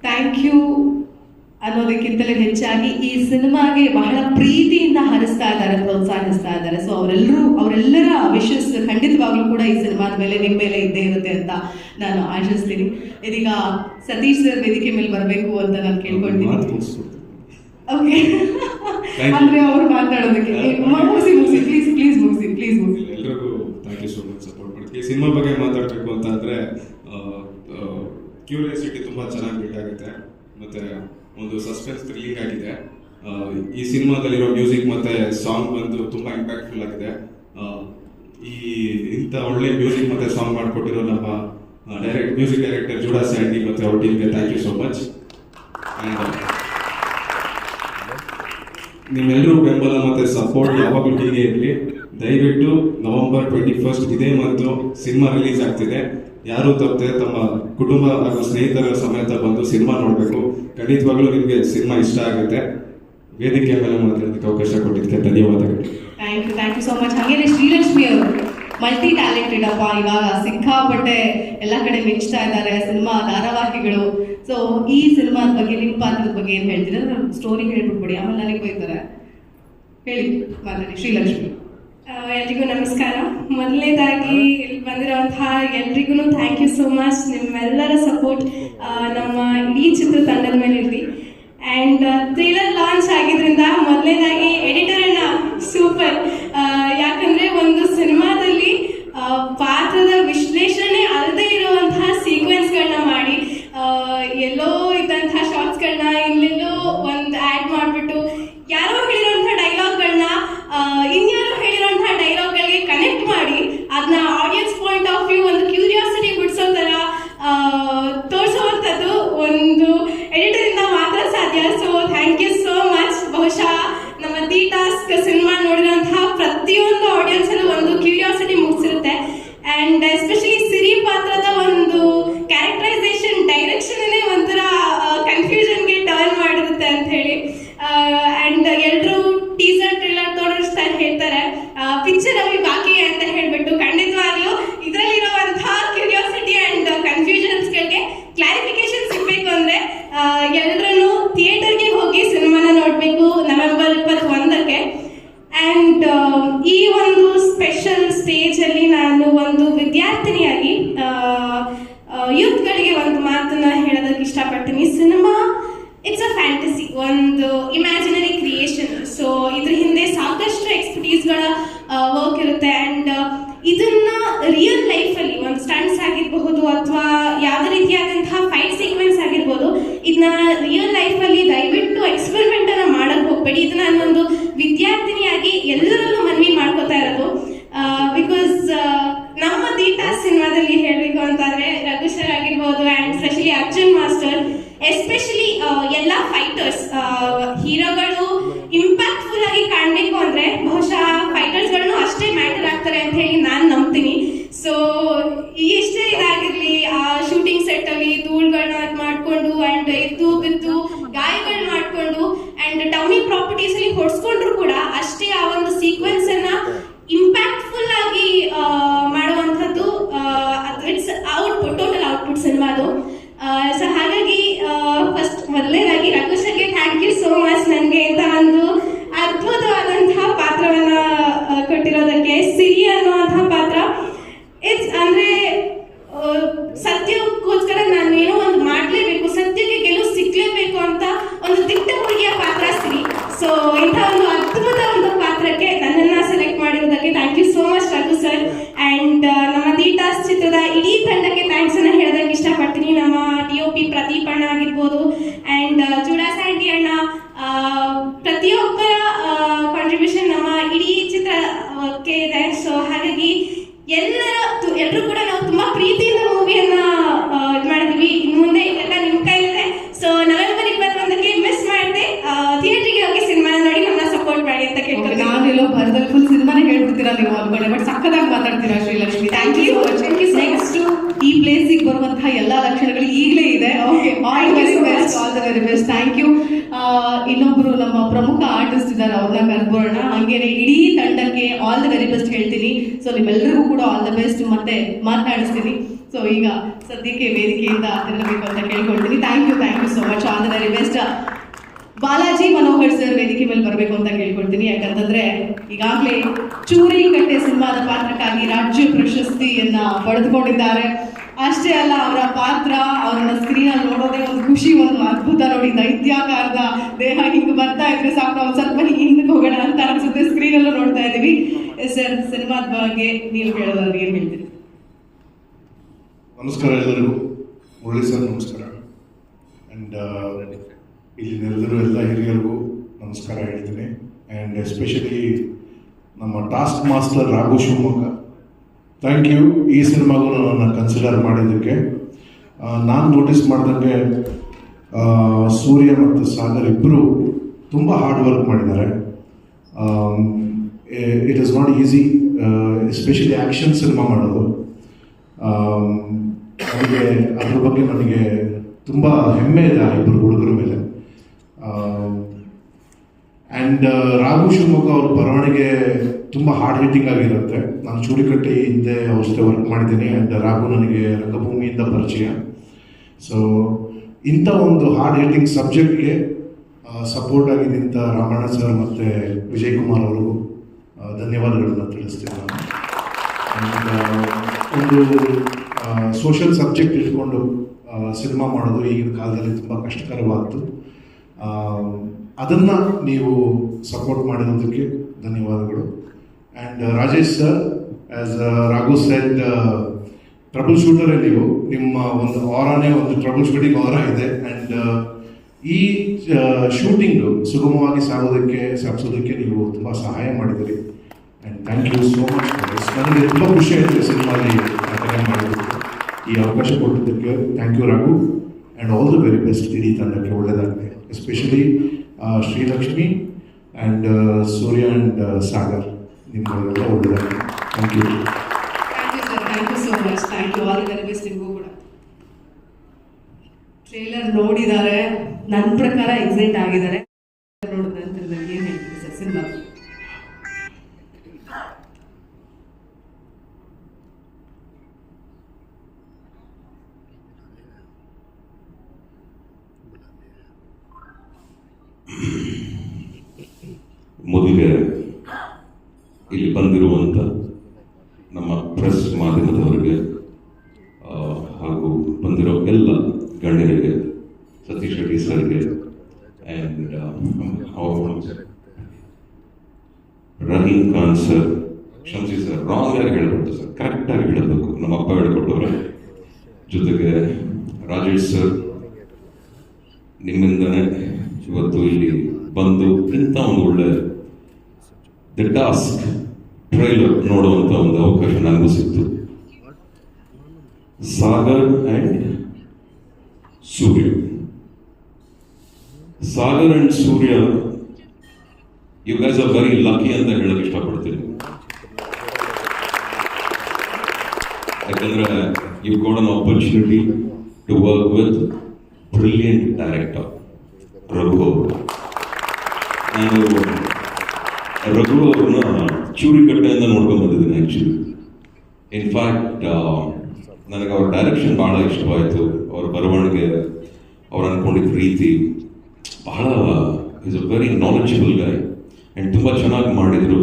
ಥ್ಯಾಂಕ್ ಯು ಅನ್ನೋದಕ್ಕಿಂತಲೂ ಹೆಚ್ಚಾಗಿ ಈ ಸಿನಿಮಾಗೆ ಬಹಳ ಪ್ರೀತಿಯಿಂದ ಹರಿಸ್ತಾ ಇದ್ದಾರೆ, ಪ್ರೋತ್ಸಾಹಿಸ್ತಾ ಇದ್ದಾರೆ. ಸೊ ಅವರೆಲ್ಲರ ವಿಶಸ್ ಖಂಡಿತವಾಗ್ಲೂ ಕೂಡ ಈ ಸಿನಿಮಾದ ಮೇಲೆ ನಿಮ್ಮ ಮೇಲೆ ಇದ್ದೇ ಇರುತ್ತೆ ಅಂತ ನಾನು ಆಶಿಸ್ತೀನಿ. ಇದೀಗ ಸತೀಶ್ ಸರ್ ವೇದಿಕೆ ಮೇಲೆ ಬರಬೇಕು ಅಂತ ನಾನು ಕೇಳ್ಕೊಳ್ತೀನಿ. ಓಕೆ, ಅಂದ್ರೆ ಅವ್ರು ಮಾತಾಡೋದಕ್ಕೆ ಮುಗಿಸಿ ಪ್ಲೀಸ್ ಪ್ಲೀಸ್ ಮುಗಿಸಿ ಪ್ಲೀಸ್ ಮುಗಿಸಿ. ಎಲ್ರಿಗೂ thank you so much support ಮಾಡ್ತೀವಿ. ಈ ಸಿನಿಮಾ ಬಗ್ಗೆ ಮಾತಾಡಬೇಕು ಅಂತ ಅಂದರೆ ಕ್ಯೂರಿಯಾಸಿಟಿ ತುಂಬ ಚೆನ್ನಾಗಿ ಬಿಲ್ಡ್ ಆಗುತ್ತೆ, ಮತ್ತು ಒಂದು ಸಸ್ಪೆನ್ಸ್ ಥ್ರಿಲ್ಲಿಂಗ್ ಆಗಿದೆ. ಈ ಸಿನಿಮಾದಲ್ಲಿರೋ ಮ್ಯೂಸಿಕ್ ಮತ್ತು ಸಾಂಗ್ ಬಂದು ತುಂಬ ಇಂಪ್ಯಾಕ್ಟ್ಫುಲ್ ಆಗಿದೆ. ಇಂಥ ಒಳ್ಳೆ ಮ್ಯೂಸಿಕ್ ಮತ್ತು ಸಾಂಗ್ ಮಾಡಿಕೊಟ್ಟಿರೋ ನಮ್ಮ ಮ್ಯೂಸಿಕ್ ಡೈರೆಕ್ಟರ್ ಜೂಡಾ ಸ್ಯಾಂಡಿ ಮತ್ತು ಅವ್ರ ಟೀಮ್ಗೆ thank you so much. And ನಿಮ್ಮೆಲ್ಲರೂ ಬೆಂಬಲ ಮತ್ತು ಸಪೋರ್ಟ್ ಯಾವಾಗಲೂ ಹೀಗೆ ಇರಲಿ. ದಯವಿಟ್ಟು November 21 ಇದೇ ಮಂತು ಸಿನಿಮಾ ರಿಲೀಸ್ ಆಗ್ತಿದೆ. ಯಾರು ತಪ್ಪದೆ ತಮ್ಮ ಕುಟುಂಬ ಹಾಗೂ ಸ್ನೇಹಿತರ ಸಮೇತ ಬಂದು ಸಿನಿಮಾ ನೋಡಬೇಕು. ಖಂಡಿತವಾಗ್ಲೂ ನಿಮಗೆ ಸಿನಿಮಾ ಇಷ್ಟ ಆಗುತ್ತೆ. ವೇದಿಕೆ ಮೇಲೆ ಮಾತಾಡೋದಕ್ಕೆ ಅವಕಾಶ ಕೊಟ್ಟಿದ್ದಕ್ಕೆ ಧನ್ಯವಾದಗಳು. Thank you so much. ಹಾಗೇನೆ ಶ್ರೀಲಕ್ಷ್ಮಿ ಅವರು ಮಲ್ಟಿ ಟ್ಯಾಲೆಂಟೆಡ್ ಅಪ್ಪ, ಇವಾಗ ಸಿಕ್ಕಾಪಟ್ಟೆ ಎಲ್ಲ ಕಡೆ ಮಿಂಚ್ತಾ ಇದ್ದಾರೆ ಸಿನಿಮಾ ಧಾರಾವಾಹಿಗಳು. ಸೊ ಈ ಸಿನಿಮಾದ ಬಗ್ಗೆ, ನಿಮ್ಮ ಪಾತ್ರದ ಬಗ್ಗೆ ಏನು ಹೇಳ್ತೀರಾ? ಸ್ಟೋರಿ ಹೇಳ್ಬಿಟ್ಬಿಡಿ, ಆಮೇಲೆ ನನಗೆ ಬೈತಾರೆ. ಹೇಳಿ, ಮಾತಾಡಿ ಶ್ರೀಲಕ್ಷ್ಮಿ. ಎಲ್ರಿಗೂ ನಮಸ್ಕಾರ. ಮೊದಲನೇದಾಗಿ ಇಲ್ಲಿ ಬಂದಿರುವಂತಹ ಎಲ್ರಿಗೂ ಥ್ಯಾಂಕ್ ಯು ಸೋ ಮಚ್. ನಿಮ್ಮೆಲ್ಲರ ಸಪೋರ್ಟ್ ನಮ್ಮ ಇಡೀ ಚಿತ್ರತಂಡದ ಮೇಲೆ ಇರಲಿ. ಆ್ಯಂಡ್ ಟ್ರೇಲರ್ ಲಾಂಚ್ ಆಗಿದ್ರಿಂದ ಮೊದಲನೇದಾಗಿ ಎಡಿಟರ್ ಅಣ್ಣ ಸೂಪರ್. ಯಾಕಂದರೆ ಒಂದು ಸಿನಿಮಾದಲ್ಲಿ ಪಾತ್ರದ ವಿಶ್ಲೇಷಣೆ ಅಲ್ಲದೆ ಇರುವಂತಹ ಸೀಕ್ವೆನ್ಸ್ಗಳನ್ನ ಮಾಡಿ ಎಲ್ಲೋ ಇದ್ದಂತಹ ಶಾರ್ಟ್ಸ್ಗಳನ್ನ ಇಲ್ಲೆಲ್ಲೋ ಒಂದು ಆ್ಯಡ್ ಮಾಡಿಬಿಟ್ಟು ಯಾರೋ ಹೇಳಿರೋಂಥ ಡೈಲಾಗ್ಗಳನ್ನ ಇನ್ಯಾರೋ ಹೇಳಿರೋಂಥ ಡೈಲಾಗ್ಗಳಿಗೆ ಕನೆಕ್ಟ್ ಮಾಡಿ ಅದನ್ನ ಆಡಿಯನ್ಸ್ ಪಾಯಿಂಟ್ ಆಫ್ ವ್ಯೂ ಒಂದು ಕ್ಯೂರಿಯಾಸಿಟಿ ಬಿಡಿಸೋ ಥರ ತೋರಿಸುವಂಥದ್ದು ಒಂದು ಎಡಿಟರಿಂದ ಮಾತ್ರ ಸಾಧ್ಯ. So thank you so much. ಬಹುಶಃ ನಮ್ಮ ದಿ ಟಾಸ್ಕ್ ಸಿನಿಮಾ ನೋಡಿರೋಂತಹ ಪ್ರತಿಯೊಂದು ಆಡಿಯನ್ಸಲ್ಲೂ ಒಂದು ಕ್ಯೂರಿಯಾಸಿಟಿ ಮುಗಿಸಿರುತ್ತೆ. ಆ್ಯಂಡ್ ಎಸ್ಪೆಷಲಿ ಸಿರಿ ಪಾತ್ರದ ಒಂದು ಕ್ಯಾರೆಕ್ಟರೈಸೇಷನ್ ಡೈರೆಕ್ಷನ್ನೇ ಒಂಥರ ಕನ್ಫ್ಯೂಷನ್ಗೆ ಟರ್ನ್ ಮಾಡಿರುತ್ತೆ ಅಂತ ಹೇಳಿ. ಆ್ಯಂಡ್ ಎಲ್ಲರೂ ಟೀಸರ್ ಟ್ರೇಲರ್ ತೋರಿಸ್ತಾ ಹೇಳ್ತಾರೆ ಪಿಕ್ಚರ್ ಅವಿ ಬಾಕಿ ಅಂತ ಹೇಳ್ಬಿಟ್ಟು. ಖಂಡಿತವಾಗ್ಲೂ ಇದರಲ್ಲಿರುವಂತಹ ಕ್ಯೂರಿಯಾಸಿಟಿ ಆ್ಯಂಡ್ ಕನ್ಫ್ಯೂಷನ್ಸ್ಗಳಿಗೆ ಕ್ಲಾರಿಫಿಕೇಶನ್ ಸಿಗಬೇಕು ಅಂದರೆ ಎಲ್ಲರೂ ಥಿಯೇಟರ್ಗೆ ಹೋಗಿ ಸಿನಿಮಾನ ನೋಡಬೇಕು November 21ಕ್ಕೆ. ಆ್ಯಂಡ್ ಈ ಒಂದು ಸ್ಪೆಷಲ್ ಸ್ಟೇಜಲ್ಲಿ ನಾನು ಒಂದು ವಿದ್ಯಾರ್ಥಿನಿಯಾಗಿ ಯೂತ್ಗಳಿಗೆ ಒಂದು ಮಾತನ್ನ ಹೇಳೋದಕ್ಕೆ ಇಷ್ಟಪಡ್ತೀನಿ. ಸಿನಿಮಾ ಇಟ್ಸ್ ಅ ಫ್ಯಾಂಟಸಿ, ಒಂದು ಇಮ್ಯಾಜಿನರಿ ಕ್ರಿಯೇಷನ್. ಸೊ ಇದ್ರ ಹಿಂದೆ ಸಾಕಷ್ಟು ಎಕ್ಸ್ಪರ್ಟೀಸ್ಗಳ ವರ್ಕ್ ಇರುತ್ತೆ. ಆ್ಯಂಡ್ ಇದನ್ನ ರಿಯಲ್ ಲೈಫಲ್ಲಿ ಒಂದು ಸ್ಟಂಟ್ಸ್ ಆಗಿರಬಹುದು ಅಥವಾ ಯಾವುದೇ ರೀತಿಯಾದಂತಹ ಫೈಟ್ ಸೀಕ್ವೆನ್ಸ್ ಆಗಿರ್ಬೋದು, ಇದನ್ನ ರಿಯಲ್ ಲೈಫಲ್ಲಿ ದಯವಿಟ್ಟು ಎಕ್ಸ್ಪೆರಿಮೆಂಟನ್ನು ಮಾಡೋಕ್ಕೆ ಹೋಗಬೇಡಿ. ಇದನ್ನ ನಾನೊಂದು ವಿದ್ಯಾರ್ಥಿನಿಯಾಗಿ ಎಲ್ಲರಲ್ಲೂ ಮನವಿ ಮಾಡ್ಕೋತಾ ಇರೋದು. ಬಿಕಾಸ್ ನಮ್ಮ ದಿ ಟಾಸ್ಕ್ ಸಿನಿಮಾದಲ್ಲಿ ಹೇಳಬೇಕು ಅಂತಂದರೆ ರಘು ಸರ್ ಆಗಿರ್ಬೋದು and specially Arjun master, especially ಎಲ್ಲ ಫೈಟರ್ಸ್ ಹೀರೋಗಳು ಇಂಪ್ಯಾಕ್ಟ್ಫುಲ್ ಆಗಿ ಕಾಣಬೇಕು ಅಂದರೆ ಬಹುಶಃ ಫೈಟರ್ಸ್ಗಳನ್ನು ಅಷ್ಟೇ ಮ್ಯಾಟರ್ ಆಗ್ತಾರೆ ಅಂತ ಹೇಳಿ ನಾನು ನಂಬ್ತೀನಿ. ಸೊ ಎಷ್ಟೇ ಇದಾಗಿರಲಿ, ಆ ಶೂಟಿಂಗ್ ಸೆಟ್ಟಲ್ಲಿ ಧೂಳುಗಳನ್ನ ಮಾಡಿಕೊಂಡು ಆ್ಯಂಡ್ ಎದ್ದು ಬಿದ್ದು ಅನ್ಕೊಂಡೆ, ಬಟ್ ಸಕ್ಕದಾಗಿ ಮಾತಾಡ್ತೀರಾ ಶ್ರೀಲಕ್ಷ್ಮಿ. Thank you. ನೆಕ್ಸ್ಟ್ ಈ ಪ್ಲೇಸಿಗೆ ಬರುವಂತಹ ಎಲ್ಲಾ ಲಕ್ಷಣಗಳು ಈಗಲೇ ಇದೆ. Okay, all the very best, all the very best. Thank you. ಇನ್ನೊಬ್ರು ನಮ್ಮ ಪ್ರಮುಖ ಆರ್ಟಿಸ್ಟ್ ಇದ್ದಾರೆ, ಅವ್ರನ್ನ ಕರ್ಬೋಣ. ಹಂಗೇನೆ ಇಡೀ ತಂಡಕ್ಕೆ ಆಲ್ ದ ವೆರಿ ಬೆಸ್ಟ್ ಹೇಳ್ತೀನಿ. ಸೊ ನಿಮ್ಮೆಲ್ಲರಿಗೂ ಕೂಡ ಆಲ್ ದ ಬೆಸ್ಟ್ ಮತ್ತೆ ಮಾತನಾಡಿಸ್ತೀನಿ. ಸೊ ಈಗ ಸದ್ಯಕ್ಕೆ ವೇದಿಕೆಯಿಂದ ತೆರಳಬೇಕು ಅಂತ ಕೇಳ್ಕೊಳ್ತೀನಿ. Thank you so much, all the very best. Balaji Manohar sir ವೇದಿಕೆ ಮೇಲೆ ಬರಬೇಕು ಅಂತ ಕೇಳ್ಕೊಳ್ತೀನಿ. ಯಾಕಂತಂದ್ರೆ ಈಗಾಗಲೇ ಚೂರಿ ಕಟ್ಟೆ ಸಿನಿಮಾದ ಪಾತ್ರಕ್ಕಾಗಿ ರಾಜ್ಯ ಪ್ರಶಸ್ತಿಯನ್ನ ಪಡೆದುಕೊಂಡಿದ್ದಾರೆ. ಅಷ್ಟೇ ಅಲ್ಲ, ಅವರ ಪಾತ್ರ, ಅವರನ್ನ ಸ್ಕ್ರೀನ್ ಅಲ್ಲಿ ನೋಡೋದೇ ಒಂದು ಖುಷಿ, ಒಂದು ಅದ್ಭುತ. ನೋಡಿ, ದೈತ್ಯಾಕಾರದ ದೇಹ ಹಿಂಗೆ ಬರ್ತಾ ಇದ್ರೆ ಸಾಕು, ನಾವು ಸ್ವಲ್ಪ ಹಿಂದಕ್ಕೆ ಹೋಗೋಣ ಅಂತ ಅನ್ಸುತ್ತೆ. ಸ್ಕ್ರೀನ್ ಅಲ್ಲೂ ನೋಡ್ತಾ ಇದೀವಿ. ಸರ್, ಸಿನಿಮಾದ ಬಗ್ಗೆ ನೀವು ಹೇಳೋದಾದ್ರೆ ಏನ್ ಹೇಳ್ತೀರಿ? ನಮಸ್ಕಾರ ಎಲ್ಲರಿಗೂ. ಮುರಳಿ ಸರ್ ನಮಸ್ಕಾರ. ಆ್ಯಂಡ್ ಇಲ್ಲಿ ನೆರೆದಿರೋ ಎಲ್ಲ ಹಿರಿಯರಿಗೂ ನಮಸ್ಕಾರ ಹೇಳ್ತೀನಿ. ಆ್ಯಂಡ್ ಎಸ್ಪೆಷಲಿ ನಮ್ಮ Task master Raghu Shivamogga, thank you ಈ ಸಿನಿಮಾಗೂ ನನ್ನನ್ನು ಕನ್ಸಿಡರ್ ಮಾಡಿದ್ದಕ್ಕೆ. ನಾನು ನೋಟಿಸ್ ಮಾಡಿದಂಗೆ ಸೂರ್ಯ ಮತ್ತು ಸಾಗರ್ ಇಬ್ಬರು ತುಂಬ ಹಾರ್ಡ್ ವರ್ಕ್ ಮಾಡಿದ್ದಾರೆ. It is not easy, especially action cinema ಮಾಡೋದು. ನನಗೆ ಅದ್ರ ಬಗ್ಗೆ ನನಗೆ ತುಂಬ ಹೆಮ್ಮೆ ಇದೆ ಆ ಇಬ್ಬರು ಹುಡುಗರ ಮೇಲೆ. ಆ್ಯಂಡ್ ರಾಘು ಶಿವಮೊಗ್ಗ ಅವ್ರ ಬರವಣಿಗೆ ತುಂಬ ಹಾರ್ಡ್ ಹಿಟ್ಟಿಂಗ್ ಆಗಿರುತ್ತೆ. ನಾನು ಚೂರಿಕಟ್ಟೆ ಹಿಂದೆ ಅವ್ರ ಜೊತೆ ವರ್ಕ್ ಮಾಡಿದ್ದೀನಿ. ಆ್ಯಂಡ್ ರಾಘು ನನಗೆ ರಂಗಭೂಮಿಯಿಂದ ಪರಿಚಯ. ಸೊ ಇಂಥ ಒಂದು ಹಾರ್ಡ್ ಹಿಟ್ಟಿಂಗ್ ಸಬ್ಜೆಕ್ಟ್ಗೆ ಸಪೋರ್ಟ್ ಆಗಿ ನಿಂತ ರಾಮಣ್ಣ ಸರ್ ಮತ್ತು ವಿಜಯ್ ಕುಮಾರ್ ಅವರಿಗೂ ಧನ್ಯವಾದಗಳನ್ನು ತಿಳಿಸ್ತೀನಿ ನಾನು. ಒಂದು ಸೋಷಿಯಲ್ ಸಬ್ಜೆಕ್ಟ್ ಇಟ್ಕೊಂಡು ಸಿನಿಮಾ ಮಾಡೋದು ಈಗಿನ ಕಾಲದಲ್ಲಿ ತುಂಬ ಕಷ್ಟಕರವಾದ್ದು. ಅದನ್ನು ನೀವು ಸಪೋರ್ಟ್ ಮಾಡಿರೋದಕ್ಕೆ ಧನ್ಯವಾದಗಳು. And Rajesh sir, as Raghu said, trouble ಶೂಟರೇ ನೀವು. ನಿಮ್ಮ ಒಂದು ಆರಾನೇ ಒಂದು ಟ್ರಬಲ್ ಶೂಟಿಂಗ್ ಆರಾ ಇದೆ. ಆ್ಯಂಡ್ ಈ ಶೂಟಿಂಗು ಸುಗಮವಾಗಿ ಸಾಗಿಸೋದಕ್ಕೆ ನೀವು ತುಂಬ ಸಹಾಯ ಮಾಡಿದಿರಿ. And thank you so much. ನನಗೆ ತುಂಬ ಖುಷಿ ಆಯಿತು ಸಿನಿಮಾಲಿ ಅಟೆಂಡ್ ಮಾಡೋದಕ್ಕೆ. ಈ ಅವಕಾಶ ಕೊಟ್ಟಿದ್ದಕ್ಕೆ thank you Raghu. And all the very best ಇಡೀ ತಂಡಕ್ಕೆ ಒಳ್ಳೆಯದಾಗಲಿ. Especially Srilakshmi and Surya and Sagar, ನಿಮ್ಗಳಿಗೆಲ್ಲ ಒಳ್ಳೆಯದಾಗಲಿ. Thank you. Thank you so much. Thank you, all the very best ನಿಮಗೂ ಕೂಡ. ಟ್ರೇಲರ್ ನೋಡಿದ್ದಾರೆ, ನನ್ನ ಪ್ರಕಾರ ಎಕ್ಸೈಟ್ ಆಗಿದ್ದಾರೆ. ನೋಡಿದ ನಂತರದಲ್ಲಿ ಏನು ಹೇಳ್ತೀವಿ ಸರ್ ಸಿನಿಮಾ? ಮೊದಲಿಗೆ ಇಲ್ಲಿ ಬಂದಿರುವಂಥ ನಮ್ಮ ಪ್ರೆಸ್ ಮಾಧ್ಯಮದವರಿಗೆ ಹಾಗೂ ಬಂದಿರೋ ಎಲ್ಲ ಗಣ್ಯರಿಗೆ, ಸತೀಶ್ ರೆಡ್ಡಿ ಸರ್ಗೆ ಆ್ಯಂಡ್ ರಹೀಂ ಖಾನ್ ಸರ್, ಕ್ಷಮಿಸಿ ಸರ್, ರಾಂಗ್ ಆಗಿ ಹೇಳ್ಬಿಟ್ಟು ಸರ್, ಕರೆಕ್ಟಾಗಿ ಹೇಳಬೇಕು, ನಮ್ಮ ಅಪ್ಪ ಹೇಳ್ಕೊಟ್ಟವ್ರೆ. ಜೊತೆಗೆ ರಾಜೇಶ್ ಸರ್, ನಿಮ್ಮಿಂದನೇ ಇವತ್ತು ಇಲ್ಲಿ ಬಂದು ಇಂಥ ಒಂದು ಒಳ್ಳೆ ದಿ ಟಾಸ್ಕ್ ಟ್ರೈಲರ್ ನೋಡುವಂಥ ಒಂದು ಅವಕಾಶ ನನಗೂ ಸಿಕ್ತು. Sagar and Surya, Sagar and Surya, you guys are very lucky ಅಂತ ಹೇಳಕ್ ಇಷ್ಟಪಡ್ತೀನಿ. ಯಾಕಂದ್ರೆ you got an opportunity to work with brilliant director Raghu ಅವರು. ನಾನು ರಘು ಅವ್ರನ್ನ ಚೂರಿಕಟ್ಟೆಯಿಂದ ನೋಡ್ಕೊಂಡು ಬಂದಿದ್ದೀನಿ ಆ್ಯಕ್ಚುಲಿ. ಇನ್ಫ್ಯಾಕ್ಟ್ ನನಗೆ ಅವ್ರ ಡೈರೆಕ್ಷನ್ ಭಾಳ ಇಷ್ಟವಾಯಿತು. ಅವ್ರ ಬರವಣಿಗೆ, ಅವ್ರು ಅಂದ್ಕೊಂಡಿದ್ದ ರೀತಿ ಬಹಳ, is a very knowledgeable guy and ತುಂಬ ಚೆನ್ನಾಗಿ ಮಾಡಿದರು.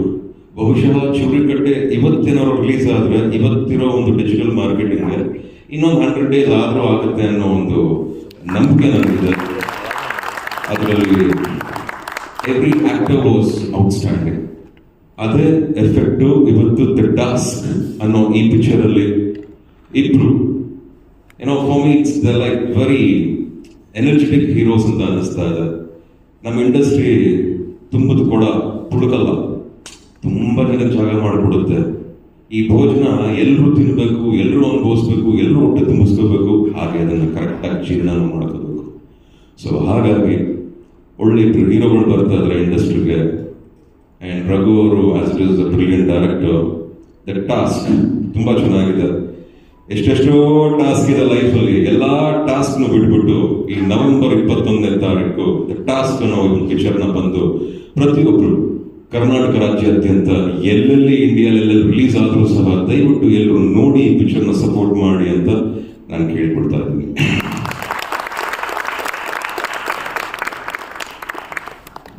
ಬಹುಶಃ ಚೂರಿಕಟ್ಟೆ ಇವತ್ತೇನಾದ್ರು ರಿಲೀಸ್ ಆದರೆ, ಇವತ್ತಿರೋ ಒಂದು ಡಿಜಿಟಲ್ ಮಾರ್ಕೆಟಿಂಗ್ಗೆ ಇನ್ನೊಂದು 100 days ಆದರೂ ಆಗುತ್ತೆ ಅನ್ನೋ ಒಂದು ನಂಬಿಕೆ ನನಗಿದೆ. ಅದರಲ್ಲಿ ಎವ್ರಿ ಆಕ್ಟರ್ ವಾಸ್ ಔಟ್ಸ್ಟ್ಯಾಂಡಿಂಗ್. ಅದೇ ಎಫೆಕ್ಟು ಇವತ್ತು ದಿ ಟಾಸ್ಕ್ ಅನ್ನೋ ಈ ಪಿಕ್ಚರಲ್ಲಿ ಇಬ್ರು, ಏನೋ for me it's the like very energetic heroes ಅಂತ ಅನ್ನಿಸ್ತಾ ಇದೆ. ನಮ್ಮ ಇಂಡಸ್ಟ್ರಿ ತುಂಬದ ಕೂಡ ತುಡುಕಲ್ಲ, ತುಂಬ ಜನ ಜಾಗ ಮಾಡಿಕೊಡುತ್ತೆ. ಈ ಭೋಜನ ಎಲ್ಲರೂ ತಿನ್ನಬೇಕು, ಎಲ್ಲರೂ ಅನುಭವಿಸ್ಬೇಕು, ಎಲ್ಲರೂ ಹೊಟ್ಟೆ ತುಂಬಿಸ್ಕೋಬೇಕು, ಹಾಗೆ ಅದನ್ನು ಕರೆಕ್ಟಾಗಿ ಜೀರ್ಣ ಮಾಡ್ಕೋಬೇಕು. ಸೊ ಹಾಗಾಗಿ ಒಳ್ಳೆ ಇಬ್ಬರು ಹೀರೋಗಳು ಬರ್ತಾ ಇದ್ದಾರೆ ಇಂಡಸ್ಟ್ರಿಗೆ. ಆ್ಯಂಡ್ ರಘು ಅವರು as it is a brilliant director, the task ತುಂಬ ಚೆನ್ನಾಗಿದೆ. ಎಷ್ಟೆಷ್ಟೋ ಟಾಸ್ಕ್ ಇದೆ ಲೈಫಲ್ಲಿ, ಎಲ್ಲ ಟಾಸ್ಕ್ನು ಬಿಟ್ಬಿಟ್ಟು ಈ ನವೆಂಬರ್ 21ನೇ ತಾರೀಕು ದ ಟಾಸ್ಕ್ ಅನ್ನೋ ಒಂದು ಪಿಕ್ಚರ್ನ ಬಂದು ಪ್ರತಿಯೊಬ್ಬರು ಕರ್ನಾಟಕ ರಾಜ್ಯಾದ್ಯಂತ ಎಲ್ಲೆಲ್ಲಿ ಇಂಡಿಯಾಲೆಲ್ಲ ರಿಲೀಸ್ ಆದರೂ ಸಹ ದಯವಿಟ್ಟು ಎಲ್ಲರೂ ನೋಡಿ ಈ ಪಿಕ್ಚರ್ನ ಸಪೋರ್ಟ್ ಮಾಡಿ ಅಂತ ನಾನು ಕೇಳ್ಕೊಡ್ತಾ ಇದ್ದೀನಿ.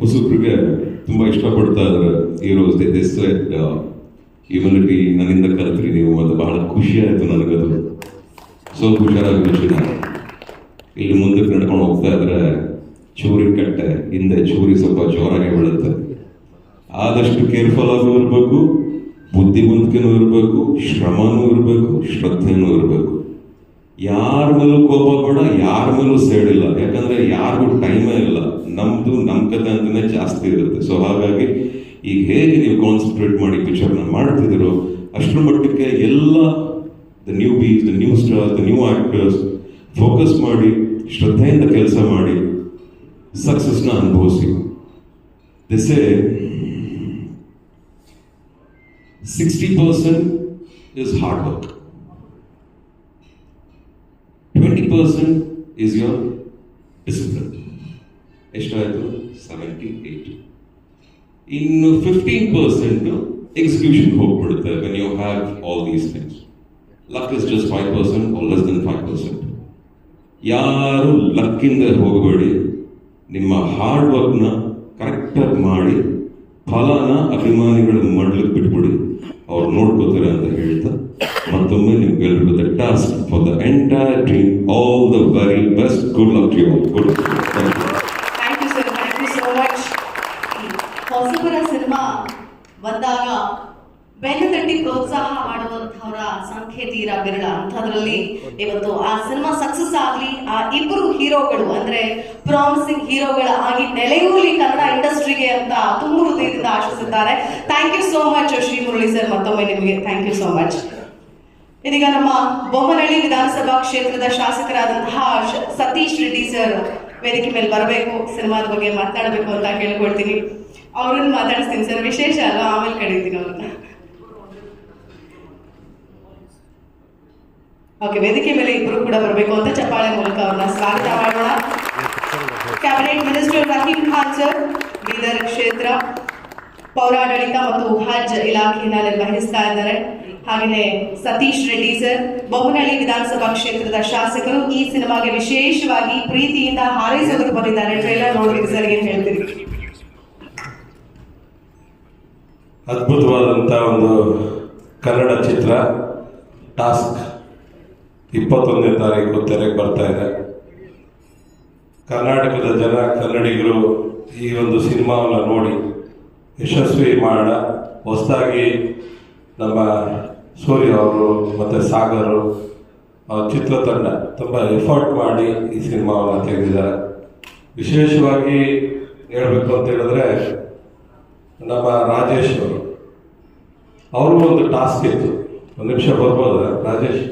ಹೊಸಬ್ರಿಗೆ ತುಂಬ ಇಷ್ಟಪಡ್ತಾ ಇದ್ದಾರೆ ಹೀರೋಸ್. ಹ್ಯೂಮಿಲಿಟಿ ನನ್ನಿಂದ ಕಲಿತ್ರಿ ನೀವು, ಮತ್ತು ಬಹಳ ಖುಷಿ ಆಯಿತು ನನಗದು. ಸ್ವಲ್ಪ ಹುಷಾರಾಗಿ ಇಲ್ಲಿ ಮುಂದಕ್ಕೆ ನಡ್ಕೊಂಡು ಹೋಗ್ತಾ ಇದ್ರೆ ಚೂರಿ ಕಟ್ಟೆ ಹಿಂದೆ ಚೂರಿ ಸ್ವಲ್ಪ ಜೋರಾಗಿ ಬೀಳುತ್ತೆ. ಆದಷ್ಟು ಕೇರ್ಫುಲ್ ಆಗೂ ಇರಬೇಕು, ಬುದ್ಧಿವಂತಿಕೆನೂ ಇರಬೇಕು, ಶ್ರಮನೂ ಇರಬೇಕು, ಶ್ರದ್ಧೆನೂ ಇರಬೇಕು. ಯಾರ ಮೇಲೂ ಕೋಪ ಬೇಡ, ಯಾರ ಮೇಲೂ ಸೇಡಿಲ್ಲ, ಯಾಕಂದ್ರೆ ಯಾರಿಗೂ ಟೈಮೇ ಇಲ್ಲ. ನಮ್ದು ನಮ್ಮ ಕತೆ ಅಂತಲೇ ಜಾಸ್ತಿ ಇರುತ್ತೆ. ಸೊ ಹಾಗಾಗಿ ಈಗ ಹೇಗೆ ನೀವು ಕಾನ್ಸಂಟ್ರೇಟ್ ಮಾಡಿ ಪಿಕ್ಚರ್ನ ಮಾಡ್ತಿದ್ದೀರೋ ಅಷ್ಟರ ಮಟ್ಟಕ್ಕೆ ಎಲ್ಲ the newbies, the new stars, the new actors focus ಮಾಡಿ ಶ್ರದ್ಧೆಯಿಂದ ಕೆಲಸ ಮಾಡಿ ಸಕ್ಸಸ್ನ ಅನುಭವಿಸಿ. ದಿಸೆ 60% is hard work, 20% is your discipline. ಎಷ್ಟಾಯಿತು? 78. ಇನ್ನು 15% execution ಹೋಗ್ಬಿಡುತ್ತೆ when you have all these things. Luck is just 5% or less than 5%. ಯಾರು ಲಕ್ಕಿಂದ ಹೋಗಬೇಡಿ, ನಿಮ್ಮ ಹಾರ್ಡ್ ವರ್ಕ್ನ ಕರೆಕ್ಟಾಗಿ ಮಾಡಿ ಫಲನ ಅಭಿಮಾನಿಗಳ ಮಾಡ್ಲಿಕ್ಕೆ ಬಿಟ್ಬಿಡಿ, ಅವ್ರು ನೋಡ್ಕೋತಾರೆ ಅಂತ ಹೇಳ್ತಾ ಮತ್ತೊಮ್ಮೆ ನಿಮ್ಗೆಲ್ರಿಗೂ the task for the entire team all the very best. Good luck to you all. Good luck. Thank you sir, thank you so much. ಹೊಸಬರ ಸಿನಿಮಾ ಬಂದಾಗ ಬೆನ್ನು ತಟ್ಟಿ ಪ್ರೋತ್ಸಾಹ ಮಾಡುವಂತಹವರ ಸಂಖ್ಯೆ ತೀರಾ ವಿರಳ. ಅಂಥದ್ರಲ್ಲಿ ಇವತ್ತು ಆ ಸಿನಿಮಾ ಸಕ್ಸಸ್ ಆಗ್ಲಿ, ಆ ಇಬ್ಬರು ಹೀರೋಗಳು ಅಂದ್ರೆ ಪ್ರಾಮಿಸಿಂಗ್ ಹೀರೋಗಳ ಆಗಿ ನೆಲೆಯೂರ್ಲಿ ಕನ್ನಡ ಇಂಡಸ್ಟ್ರಿಗೆ ಅಂತ ತುಂಬ ಹೃದಯದಿಂದ ಆಶಿಸಿದ್ದಾರೆ. Thank you so much Shri Murali sir, ಮತ್ತೊಮ್ಮೆ ನಿಮಗೆ ಥ್ಯಾಂಕ್ ಯು ಸೋ ಮಚ್. ಇದೀಗ ನಮ್ಮ ಬೊಮ್ಮನಹಳ್ಳಿ ವಿಧಾನಸಭಾ ಕ್ಷೇತ್ರದ ಶಾಸಕರಾದಂತಹ ಸತೀಶ್ ರೆಡ್ಡಿ ಸರ್ ವೇದಿಕೆ ಮೇಲೆ ಬರಬೇಕು, ಸಿನಿಮಾದ ಬಗ್ಗೆ ಮಾತನಾಡಬೇಕು ಅಂತ ಕೇಳ್ಕೊಳ್ತೀನಿ. ಅವ್ರನ್ನ ಮಾತಾಡಿಸ್ತೀನಿ ಸರ್, ವಿಶೇಷ ಅಲ್ವಾ, ಆಮೇಲೆ ಕರೀತೀನಿ ಅವ್ರನ್ನ. ಓಕೆ, ವೇದಿಕೆ ಮೇಲೆ ಇಬ್ಬರು ಕೂಡ ಬರಬೇಕು ಅಂತ ಚಪ್ಪಾಳೆ ಮೂಲಕ ಅವ್ರನ್ನ ಸ್ವಾಗತ ಮಾಡೋಣ. Cabinet minister Rahim Khan sir Bidar ಕ್ಷೇತ್ರ ಪೌರಾಡಳಿತ ಮತ್ತು ಹಜ್ ಇಲಾಖೆಯನ್ನ ನಿರ್ವಹಿಸ್ತಾ ಇದ್ದಾರೆ. ಹಾಗೆಯೇ ಸತೀಶ್ ರೆಡ್ಡಿ ಸರ್ ಬೊಮ್ಮನಹಳ್ಳಿ ವಿಧಾನಸಭಾ ಕ್ಷೇತ್ರದ ಶಾಸಕರು ಈ ಸಿನಿಮಾಗೆ ವಿಶೇಷವಾಗಿ ಪ್ರೀತಿಯಿಂದ ಹಾರೈಸೋದಕ್ಕೆ ಬಂದಿದ್ದಾರೆ. ಟ್ರೈಲರ್ ನೋಡಿದ್ರಿ ಸರ್, ಏನ್ ಹೇಳ್ತೀರಿ? ಅದ್ಭುತವಾದಂಥ ಒಂದು ಕನ್ನಡ ಚಿತ್ರ ಟಾಸ್ಕ್ 21ನೇ ತಾರೀಕು ತೆರೆಗೆ ಬರ್ತಾ ಇದೆ. ಕರ್ನಾಟಕದ ಜನ, ಕನ್ನಡಿಗರು ಈ ಒಂದು ಸಿನಿಮಾವನ್ನು ನೋಡಿ ಯಶಸ್ವಿ ಮಾಡೋಣ. ಹೊಸದಾಗಿ ನಮ್ಮ ಸೂರ್ಯ ಅವರು ಮತ್ತು ಸಾಗರು ಚಿತ್ರತಂಡ ತುಂಬ ಎಫರ್ಟ್ ಮಾಡಿ ಈ ಸಿನಿಮಾವನ್ನು ತೆಗೆದಿದ್ದಾರೆ. ವಿಶೇಷವಾಗಿ ಹೇಳಬೇಕು ಅಂತ ಹೇಳಿದ್ರೆ ನಮ್ಮ ರಾಜೇಶ್ ಅವರು ಒಂದು ಟಾಸ್ಕ್ ಇತ್ತು. ಒಂದು ನಿಮಿಷ ಬರ್ಬೋದಾ ರಾಜೇಶ್?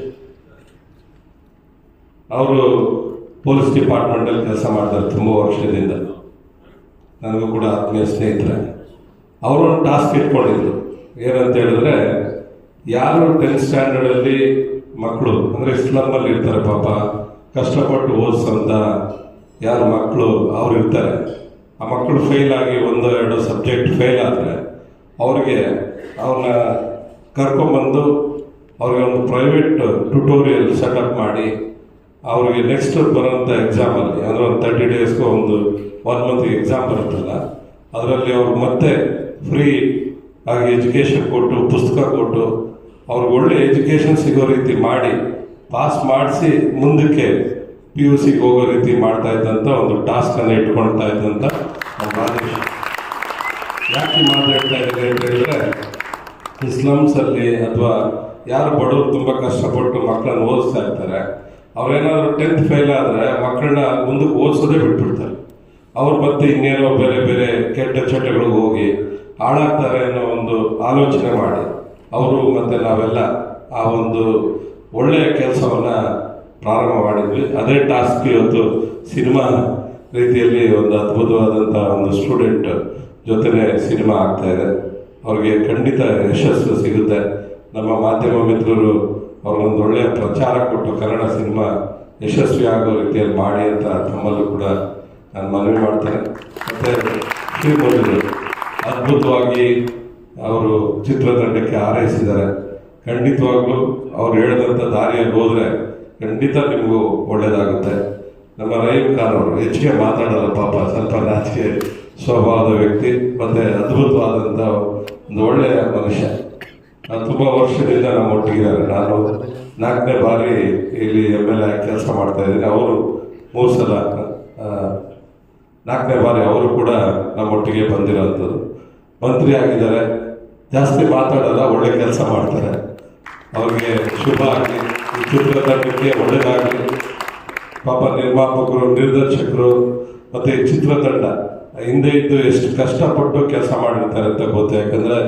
ಅವರು ಪೊಲೀಸ್ ಡಿಪಾರ್ಟ್ಮೆಂಟಲ್ಲಿ ಕೆಲಸ ಮಾಡ್ತಾರೆ ತುಂಬ ವರ್ಷದಿಂದ, ನನಗೂ ಕೂಡ ಆತ್ಮೀಯ ಸ್ನೇಹಿತರೆ. ಅವರು ಒಂದು ಟಾಸ್ಕ್ ಇಟ್ಕೊಂಡಿದ್ರು. ಏನಂತ ಹೇಳಿದ್ರೆ, ಯಾರು 10th ಸ್ಟ್ಯಾಂಡರ್ಡಲ್ಲಿ ಮಕ್ಕಳು ಅಂದರೆ ಸ್ಲಮ್ಮಲ್ಲಿ ಇರ್ತಾರೆ, ಪಾಪ ಕಷ್ಟಪಟ್ಟು ಓದಿಸೋಂಥ ಯಾರು ಮಕ್ಕಳು ಅವ್ರು ಇರ್ತಾರೆ, ಆ ಮಕ್ಕಳು ಫೇಲ್ ಆಗಿ 1-2 ಸಬ್ಜೆಕ್ಟ್ ಫೇಲ್ ಆದರೆ ಅವ್ರಿಗೆ ಅವ್ರನ್ನ ಕರ್ಕೊಂಬಂದು ಅವ್ರಿಗೆ ಒಂದು ಪ್ರೈವೇಟ್ ಟ್ಯುಟೋರಿಯಲ್ ಸೆಟಪ್ ಮಾಡಿ ಅವ್ರಿಗೆ ನೆಕ್ಸ್ಟ್ ಬರೋಂಥ ಎಕ್ಸಾಮಲ್ಲಿ ಅಂದರೆ ಒಂದು 30 ಡೇಸ್ಗೂ ಒಂದು 1 ಮಂತ್ಗೆ ಎಕ್ಸಾಮ್ ಬರುತ್ತಲ್ಲ, ಅದರಲ್ಲಿ ಅವ್ರು ಮತ್ತೆ ಫ್ರೀ ಆಗಿ ಎಜುಕೇಷನ್ ಕೊಟ್ಟು, ಪುಸ್ತಕ ಕೊಟ್ಟು ಅವ್ರಿಗೆ ಒಳ್ಳೆ ಎಜುಕೇಷನ್ ಸಿಗೋ ರೀತಿ ಮಾಡಿ ಪಾಸ್ ಮಾಡಿಸಿ ಮುಂದಕ್ಕೆ PUCಗೆ ಹೋಗೋ ರೀತಿ ಮಾಡ್ತಾ ಇದ್ದಂಥ ಒಂದು ಟಾಸ್ಕನ್ನು ಇಟ್ಕೊಳ್ತಾ ಇದ್ದಂಥ ನಮ್ಮ ರಾಜೇಶ್. ಯಾಕೆ ಮಾತಾಡ್ತಾ ಇದ್ದಾರೆ ಅಂತ ಹೇಳಿದ್ರೆ, ಈ ಸ್ಲಮ್ಸಲ್ಲಿ ಅಥವಾ ಯಾರು ಬಡವರು ತುಂಬ ಕಷ್ಟಪಟ್ಟು ಮಕ್ಕಳನ್ನು ಓದಿಸ್ತಾ ಇರ್ತಾರೆ, ಅವ್ರೇನಾದರೂ 10th ಫೇಲ್ ಆದರೆ ಮಕ್ಕಳನ್ನ ಮುಂದಕ್ಕೆ ಓದಿಸೋದೇ ಬಿಟ್ಬಿಡ್ತಾರೆ. ಅವ್ರು ಮತ್ತೆ ಇನ್ನೇನೋ ಬೇರೆ ಬೇರೆ ಕೆಟ್ಟ ಚಟಗಳಿಗೆ ಹೋಗಿ ಹಾಳಾಗ್ತಾರೆ ಅನ್ನೋ ಒಂದು ಆಲೋಚನೆ ಮಾಡಿ ಅವರು ಮತ್ತು ನಾವೆಲ್ಲ ಆ ಒಂದು ಒಳ್ಳೆಯ ಕೆಲಸವನ್ನು ಪ್ರಾರಂಭ ಮಾಡಿದ್ವಿ. ಅದೇ ಟಾಸ್ಕ್ ಇವತ್ತು ಸಿನಿಮಾ ರೀತಿಯಲ್ಲಿ ಒಂದು ಅದ್ಭುತವಾದಂಥ ಒಂದು ಸ್ಟೂಡೆಂಟ್ ಜೊತೆನೇ ಸಿನಿಮಾ ಆಗ್ತಾ ಇದೆ. ಅವ್ರಿಗೆ ಖಂಡಿತ ಯಶಸ್ಸು ಸಿಗುತ್ತೆ. ನಮ್ಮ ಮಾಧ್ಯಮ ಮಿತ್ರರು ಅವ್ರಿಗೊಂದು ಒಳ್ಳೆಯ ಪ್ರಚಾರ ಕೊಟ್ಟು ಕನ್ನಡ ಸಿನಿಮಾ ಯಶಸ್ವಿ ಆಗೋ ರೀತಿಯಲ್ಲಿ ಮಾಡಿ ಅಂತ ತಮ್ಮಲ್ಲೂ ಕೂಡ ನಾನು ಮನವಿ ಮಾಡ್ತೇನೆ. ಮತ್ತು ಶ್ರೀಮಂತರು ಅದ್ಭುತವಾಗಿ ಅವರು ಚಿತ್ರತಂಡಕ್ಕೆ ಹಾರೈಸಿದ್ದಾರೆ. ಖಂಡಿತವಾಗ್ಲೂ ಅವ್ರು ಹೇಳಿದಂಥ ದಾರಿಯಲ್ಲಿ ಹೋದರೆ ಖಂಡಿತ ನಿಮಗೂ ಒಳ್ಳೆಯದಾಗುತ್ತೆ. ನಮ್ಮ ರಹೀಮ್ ಖಾನ್ ಅವರು ಹೆಚ್ಚಿಗೆ ಮಾತಾಡೋಲ್ಲ, ಪಾಪ ಸ್ವಲ್ಪ ನಾಚಿಕೆ ಸ್ವಭಾವದ ವ್ಯಕ್ತಿ, ಮತ್ತು ಅದ್ಭುತವಾದಂಥ ಒಂದು ಒಳ್ಳೆಯ ಮನುಷ್ಯ. ತುಂಬ ವರ್ಷದಿಂದ ನಮ್ಮ ಒಟ್ಟಿಗಿದ್ದಾರೆ. ನಾನು 4ನೇ ಬಾರಿ ಇಲ್ಲಿ MLA ಕೆಲಸ ಮಾಡ್ತಾ ಇದ್ದೀನಿ. ಅವರು 3 ಸಲ 4ನೇ ಬಾರಿ ಅವರು ಕೂಡ ನಮ್ಮೊಟ್ಟಿಗೆ ಬಂದಿರೋಂಥದ್ದು. ಮಂತ್ರಿ ಆಗಿದ್ದಾರೆ, ಜಾಸ್ತಿ ಮಾತಾಡಲ್ಲ, ಒಳ್ಳೆ ಕೆಲಸ ಮಾಡ್ತಾರೆ. ಅವ್ರಿಗೆ ಶುಭ ಆಗಲಿ, ಈ ಚಿತ್ರತಂಡಕ್ಕೆ ಒಳ್ಳೆಯದಾಗಲಿ. ಪಾಪ ನಿರ್ಮಾಪಕರು, ನಿರ್ದೇಶಕರು ಮತ್ತು ಈ ಚಿತ್ರತಂಡ ಹಿಂದೆ ಇದ್ದು ಎಷ್ಟು ಕಷ್ಟಪಟ್ಟು ಕೆಲಸ ಮಾಡಿರ್ತಾರೆ ಅಂತ ಗೊತ್ತು. ಯಾಕಂದರೆ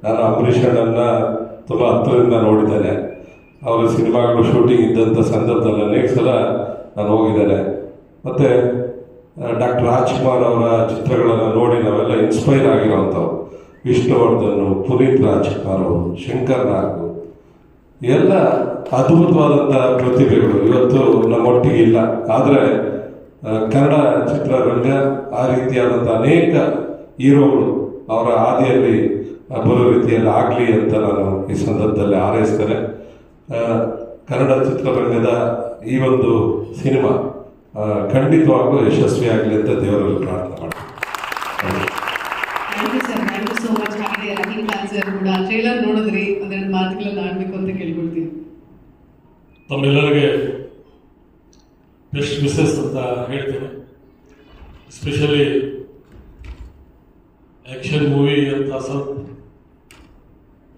ನಾನು ಅಂಬರೀಷ್ ಅಣ್ಣನ ತುಂಬ ಹತ್ತಿರದಿಂದ ನೋಡಿದ್ದೇನೆ. ಅವರ ಸಿನಿಮಾಗಳು ಶೂಟಿಂಗ್ ಇದ್ದಂಥ ಸಂದರ್ಭದಲ್ಲಿ ಅನೇಕ ಸಲ ನಾನು ಹೋಗಿದ್ದೇನೆ. ಮತ್ತು ಡಾಕ್ಟರ್ ರಾಜ್ಕುಮಾರ್ ಅವರ ಚಿತ್ರಗಳನ್ನು ನೋಡಿ ನಾವೆಲ್ಲ ಇನ್ಸ್ಪೈರ್ ಆಗಿರೋವಂಥವ್ರು. ವಿಷ್ಣುವರ್ಧನ್, ಪುನೀತ್ ರಾಜ್ಕುಮಾರ್ ಅವರು, ಶಂಕರ್ ನಾಗ್, ಎಲ್ಲ ಅದ್ಭುತವಾದಂಥ ಪ್ರತಿಭೆಗಳು ಇವತ್ತು ನಮ್ಮೊಟ್ಟಿಗೆ ಇಲ್ಲ. ಆದರೆ ಕನ್ನಡ ಚಿತ್ರರಂಗ ಆ ರೀತಿಯಾದಂಥ ಅನೇಕ ಹೀರೋಗಳು ಅವರ ಹಾದಿಯಲ್ಲಿ ಬರೋ ರೀತಿಯಲ್ಲಿ ಆಗಲಿ ಅಂತ ನಾನು ಈ ಸಂದರ್ಭದಲ್ಲಿ ಹಾರೈಸ್ತೇನೆ. ಕನ್ನಡ ಚಿತ್ರರಂಗದ ಈ ಒಂದು ಸಿನಿಮಾ ಖಂಡಿತವಾಗ್ಲೂ ಯಶಸ್ವಿ ಆಗಲಿ ಅಂತ ದೇವರಲ್ಲಿ ಪ್ರಾರ್ಥನೆ ಮಾಡ್ತೀನಿ. Thank you sir, thank you so much. ಹಾಗೆ ರಹೀಮ್ ಖಾನ್ ಸರ್ ಕೂಡ ಟ್ರೇಲರ್ ನೋಡಿದ್ರಿ, ಒಂದೆರಡು ಮಾತುಗಳನ್ನ ಆಡಬೇಕು ಅಂತ ಕೇಳ್ಕೊಳ್ತೀನಿ. ತಮ್ಮೆಲ್ಲರಿಗೆ ಬೆಸ್ಟ್ ವಿಶಸ್ ಅಂತ ಹೇಳ್ತೇನೆ. ಎಸ್ಪೆಷಲಿ ಆ್ಯಕ್ಷನ್ ಮೂವಿ ಅಂತ ಸ್ವಲ್ಪ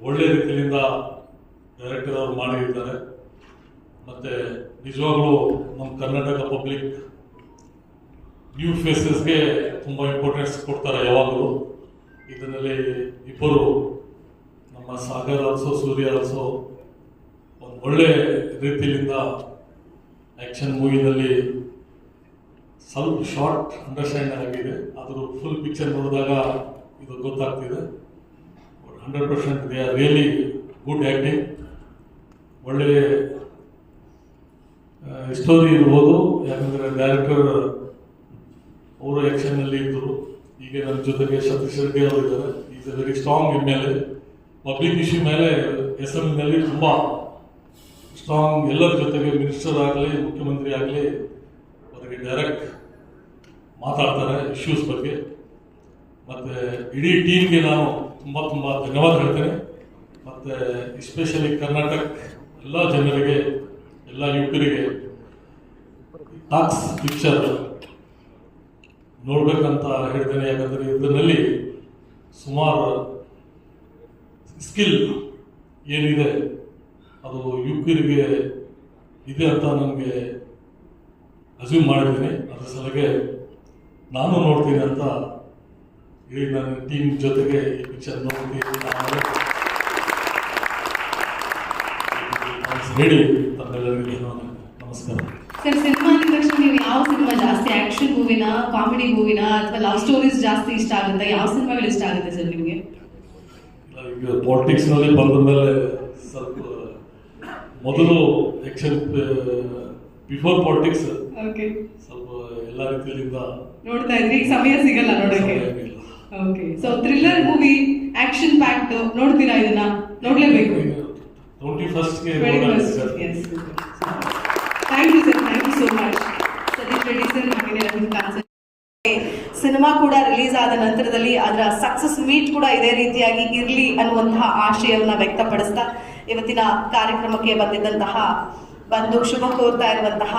ಒಳ್ಳೆ ರೀತಿಯಿಂದ ಡೈರೆಕ್ಟರ್ ಅವರು ಮಾಡಿದ್ದಾರೆ. ಮತ್ತು ನಿಜವಾಗ್ಲೂ ನಮ್ಮ ಕರ್ನಾಟಕ ಪಬ್ಲಿಕ್ ನ್ಯೂ ಫೇಸಸ್ಗೆ ತುಂಬ ಇಂಪಾರ್ಟೆನ್ಸ್ ಕೊಡ್ತಾರೆ ಯಾವಾಗಲೂ. ಇದರಲ್ಲಿ ಇಬ್ಬರು ನಮ್ಮ ಸಾಗರ್ ಆಲ್ಸೋ, ಸೂರ್ಯ ಆಲ್ಸೋ ಒಂದು ಒಳ್ಳೆ ರೀತಿಯಿಂದ ಆ್ಯಕ್ಷನ್ ಮೂವಿನಲ್ಲಿ ಸ್ವಲ್ಪ ಶಾರ್ಟ್ ಅಂಡರ್ಸ್ಟ್ಯಾಂಡಿಂಗ್ ಆಗಿದೆ. ಆದರೂ ಫುಲ್ ಪಿಕ್ಚರ್ ನೋಡಿದಾಗ ಇದು ಗೊತ್ತಾಗ್ತಿದೆ. 100% they are really good acting. ಒಳ್ಳೆ ಸ್ಟೋರಿ ಇರ್ಬೋದು, ಯಾಕಂದರೆ ಡೈರೆಕ್ಟರ್ ಅವರು ಆ್ಯಕ್ಷನ್ನಲ್ಲಿ ಇದ್ದರು. ಈಗ ನನ್ನ ಜೊತೆಗೆ ಸತೀಶ್ ರೆಡ್ಡಿ ಅವರು ಇದ್ದಾರೆ. Is A very strong MLA. Public issue ಮೇಲೆ SMನಲ್ಲಿ ತುಂಬ ಸ್ಟ್ರಾಂಗ್. ಎಲ್ಲರ ಜೊತೆಗೆ ಮಿನಿಸ್ಟರ್ ಆಗಲಿ, ಮುಖ್ಯಮಂತ್ರಿ ಆಗಲಿ, ಅವರಿಗೆ ಡೈರೆಕ್ಟ್ ಮಾತಾಡ್ತಾರೆ ಇಶ್ಯೂಸ್ ಬಗ್ಗೆ. ಮತ್ತು ಇಡೀ ಟೀಮ್ಗೆ ನಾನು ತುಂಬ ತುಂಬ ಧನ್ಯವಾದ ಹೇಳ್ತೇನೆ. ಮತ್ತು ಎಸ್ಪೆಷಲಿ ಕರ್ನಾಟಕ ಎಲ್ಲ ಜನರಿಗೆ, ಎಲ್ಲ ಯುವಕರಿಗೆ ಟಾಕ್ಸ್ ಪಿಕ್ಚರ್ ನೋಡ್ಬೇಕಂತ ಹೇಳ್ತೇನೆ. ಯಾಕಂದರೆ ಇದರಲ್ಲಿ ಸುಮಾರು ಸ್ಕಿಲ್ ಏನಿದೆ ಅದು ಯುವಕರಿಗೆ ಇದೆ ಅಂತ ನನಗೆ ಅಸ್ಯೂಮ್ ಮಾಡಿದ್ದೀನಿ. ಅದರ ಸಲುವಾಗಿ ನಾನು ನೋಡ್ತೀನಿ ಅಂತ ಇಡೀ ನನ್ನ ಟೀಮ್ ಜೊತೆಗೆ ಈ ಪಿಕ್ಚರ್ ನೋಡ್ತೀನಿ. ಹೇಳಿ ತಮ್ಮೆಲ್ಲರಿಗೂ ನಮಸ್ಕಾರ. ಸರ್, ಸಿನಿಮಾ ಅಂದ ತಕ್ಷಣ ನೀವು ಯಾವ ಸಿನಿಮಾ ಜಾಸ್ತಿ, ಆಕ್ಷನ್ ಮೂವಿನ, ಕಾಮಿಡಿ ಮೂವಿನ, ಅಥವಾ ಲವ್ ಸ್ಟೋರೀಸ್ ಜಾಸ್ತಿ ಇಷ್ಟ ಆಗುತ್ತೆ? ಯಾವ ಸಿನಿಮಾಗಳು ಇಷ್ಟ ಆಗುತ್ತೆ ಸರ್ ನಿಮಗೆ? ಈಗ ಪಾಲಿಟಿಕ್ಸ್ನಲ್ಲಿ ಬಂದ ಮೇಲೆ ಸ್ವಲ್ಪ ಮೊದಲು ಆಕ್ಷನ್, ಬಿಫೋರ್ ಪಾಲಿಟಿಕ್ಸ್ ಸ್ವಲ್ಪ ಎಲ್ಲ ರೀತಿಯಿಂದ ನೋಡ್ತಾ ಇದ್ರಿ, ಈಗ ಸಮಯ ಸಿಗಲ್ಲ ನೋಡೋಕೆ. Okay, so thriller movie, action packed ನೋಡ್ತೀರಾ? ಇದನ್ನ ನೋಡ್ಲೇಬೇಕು. 21st thank you sir, thank you so much. Satish Reddy sir, ಹಾಗೆ ರಹೀಮ್ ಖಾನ್ ಸರ್. ಸಿನಿಮಾ ಕೂಡ ರಿಲೀಸ್ ಆದ ನಂತರದಲ್ಲಿ ಅದರ ಸಕ್ಸಸ್ ಮೀಟ್ ಕೂಡ ಇದೇ ರೀತಿಯಾಗಿ ಇರಲಿ ಅನ್ನುವಂತಹ ಆಶಯವನ್ನ ವ್ಯಕ್ತಪಡಿಸ್ತಾ ಇವತ್ತಿನ ಕಾರ್ಯಕ್ರಮಕ್ಕೆ ಬಂದು ಶುಭ ಕೋರ್ತಾ ಇರುವಂತಹ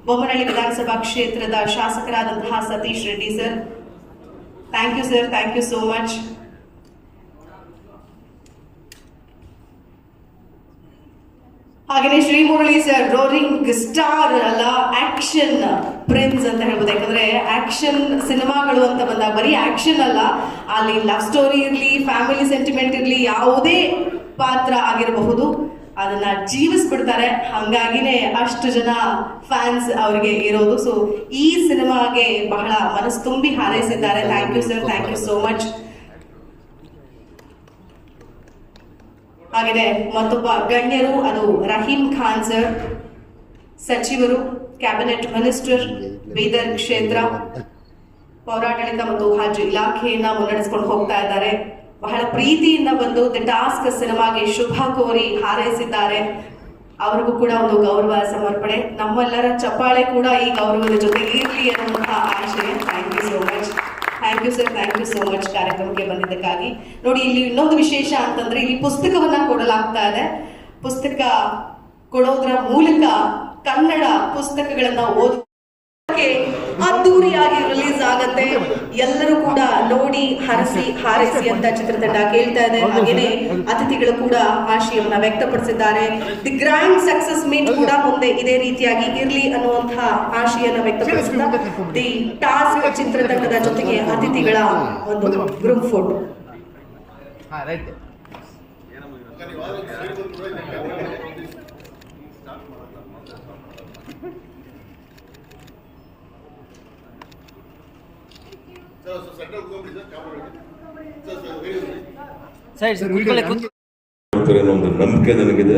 ಬೊಮ್ಮನಹಳ್ಳಿ ವಿಧಾನಸಭಾ ಕ್ಷೇತ್ರದ ಶಾಸಕರಾದಂತಹ Satish Reddy sir, thank you sir, thank you so much. ಹಾಗೆಯೇ Shri Murali sir, roaring star ಅಲ್ಲ, ಆಕ್ಷನ್ ಪ್ರಿನ್ಸ್ ಅಂತ ಹೇಳ್ಬೋದು. ಯಾಕಂದ್ರೆ ಆಕ್ಷನ್ ಸಿನಿಮಾಗಳು ಅಂತ ಬಂದಾಗ ಬರೀ ಆಕ್ಷನ್ ಅಲ್ಲ, ಅಲ್ಲಿ ಲವ್ ಸ್ಟೋರಿ ಇರಲಿ, ಫ್ಯಾಮಿಲಿ ಸೆಂಟಿಮೆಂಟ್ ಇರಲಿ, ಯಾವುದೇ ಪಾತ್ರ ಆಗಿರಬಹುದು ಅದನ್ನ ಜೀವಿಸ್ಬಿಡ್ತಾರೆ. ಹಂಗಾಗಿನೇ ಅಷ್ಟು ಜನ ಫ್ಯಾನ್ಸ್ ಅವರಿಗೆ ಇರೋದು. ಸೊ ಈ ಸಿನಿಮಾಗೆ ಬಹಳ ಮನಸ್ಸು ತುಂಬಿ ಹಾರೈಸಿದ್ದಾರೆ. Thank you sir, thank you so much. ಹಾಗೆಯೇ ಮತ್ತೊಬ್ಬ ಗಣ್ಯರು, ಅದು ರಹೀಂ ಖಾನ್ ಸರ್, ಸಚಿವರು, ಕ್ಯಾಬಿನೆಟ್ ಮಿನಿಸ್ಟರ್, ಬೀದರ್ ಕ್ಷೇತ್ರ, ಪೌರಾಡಳಿತ ಮತ್ತು ಹಜ್ ಇಲಾಖೆಯನ್ನ ಮುನ್ನಡೆಸಿಕೊಂಡು ಹೋಗ್ತಾ ಇದ್ದಾರೆ. ಬಹಳ ಪ್ರೀತಿಯಿಂದ ಬಂದು ದಿ ಟಾಸ್ಕ್ ಸಿನಿಮಾಗೆ ಶುಭ ಕೋರಿ ಹಾರೈಸಿದ್ದಾರೆ. ಅವ್ರಿಗೂ ಕೂಡ ಒಂದು ಗೌರವ ಸಮರ್ಪಣೆ. ನಮ್ಮೆಲ್ಲರ ಚಪ್ಪಾಳೆ ಕೂಡ ಈ ಗೌರವದ ಜೊತೆಗೆ ಇರಲಿ ಅನ್ನುವಂತಹ ಆಶಯ. Thank you so much. Thank you sir, thank you so much ಕಾರ್ಯಕ್ರಮಕ್ಕೆ ಬಂದಿದ್ದಕ್ಕಾಗಿ. ನೋಡಿ, ಇಲ್ಲಿ ಇನ್ನೊಂದು ವಿಶೇಷ ಅಂತಂದ್ರೆ ಇಲ್ಲಿ ಪುಸ್ತಕವನ್ನ ಕೊಡಲಾಗ್ತಾ ಇದೆ. ಪುಸ್ತಕ ಕೊಡೋದ್ರ ಮೂಲಕ ಕನ್ನಡ ಪುಸ್ತಕಗಳನ್ನ ಓದೋಕೆ ಅದ್ದೂರಿಯಾಗಿ ರಿಲೀಸ್ ಆಗತ್ತೆ. ಎಲ್ಲರೂ ಕೂಡ ನೋಡಿ ಹರಸಿ ಹಾರೈಸಿ ಅಂತ ಚಿತ್ರತಂಡ ಕೇಳ್ತಾ ಇದೆ. ಹಾಗೇನೆ ಅತಿಥಿಗಳು ಕೂಡ ಆಶಯವನ್ನ ವ್ಯಕ್ತಪಡಿಸಿದ್ದಾರೆ. ದಿ ಗ್ರ್ಯಾಂಡ್ ಸಕ್ಸಸ್ ಮೀಟ್ ಕೂಡ ಮುಂದೆ ಇದೇ ರೀತಿಯಾಗಿ ಇರ್ಲಿ ಅನ್ನುವಂತಹ ಆಶಯನ ವ್ಯಕ್ತಪಡಿಸಿದ ದಿ ಟಾಸ್ಕ್ ಚಿತ್ರತಂಡದ ಜೊತೆಗೆ ಅತಿಥಿಗಳ ಒಂದು ಗ್ರೂಪ್ ಫೋಟೋ. ಒಂದು ನಂಬಿಕೆ ನನಗಿದೆ.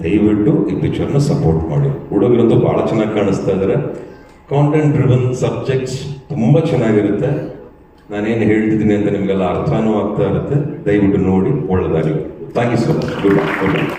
ದಯವಿಟ್ಟು ಈ ಪಿಕ್ಚರ್ನ ಸಪೋರ್ಟ್ ಮಾಡಿ. ಹುಡುಗರಂತೂ ಬಹಳ ಚೆನ್ನಾಗಿ ಕಾಣಿಸ್ತಾ ಇದ್ದಾರೆ. ಕಾಂಟೆಂಟ್ ಡ್ರಿವನ್ ಸಬ್ಜೆಕ್ಟ್ಸ್ ತುಂಬಾ ಚೆನ್ನಾಗಿರುತ್ತೆ. ನಾನೇನು ಹೇಳ್ತಿದ್ದೀನಿ ಅಂತ ನಿಮಗೆಲ್ಲ ಅರ್ಥನೂ ಆಗ್ತಾ ಇರುತ್ತೆ. ದಯವಿಟ್ಟು ನೋಡಿ, ಒಳ್ಳೆದಾಗಲಿ. Thank you so much. Good.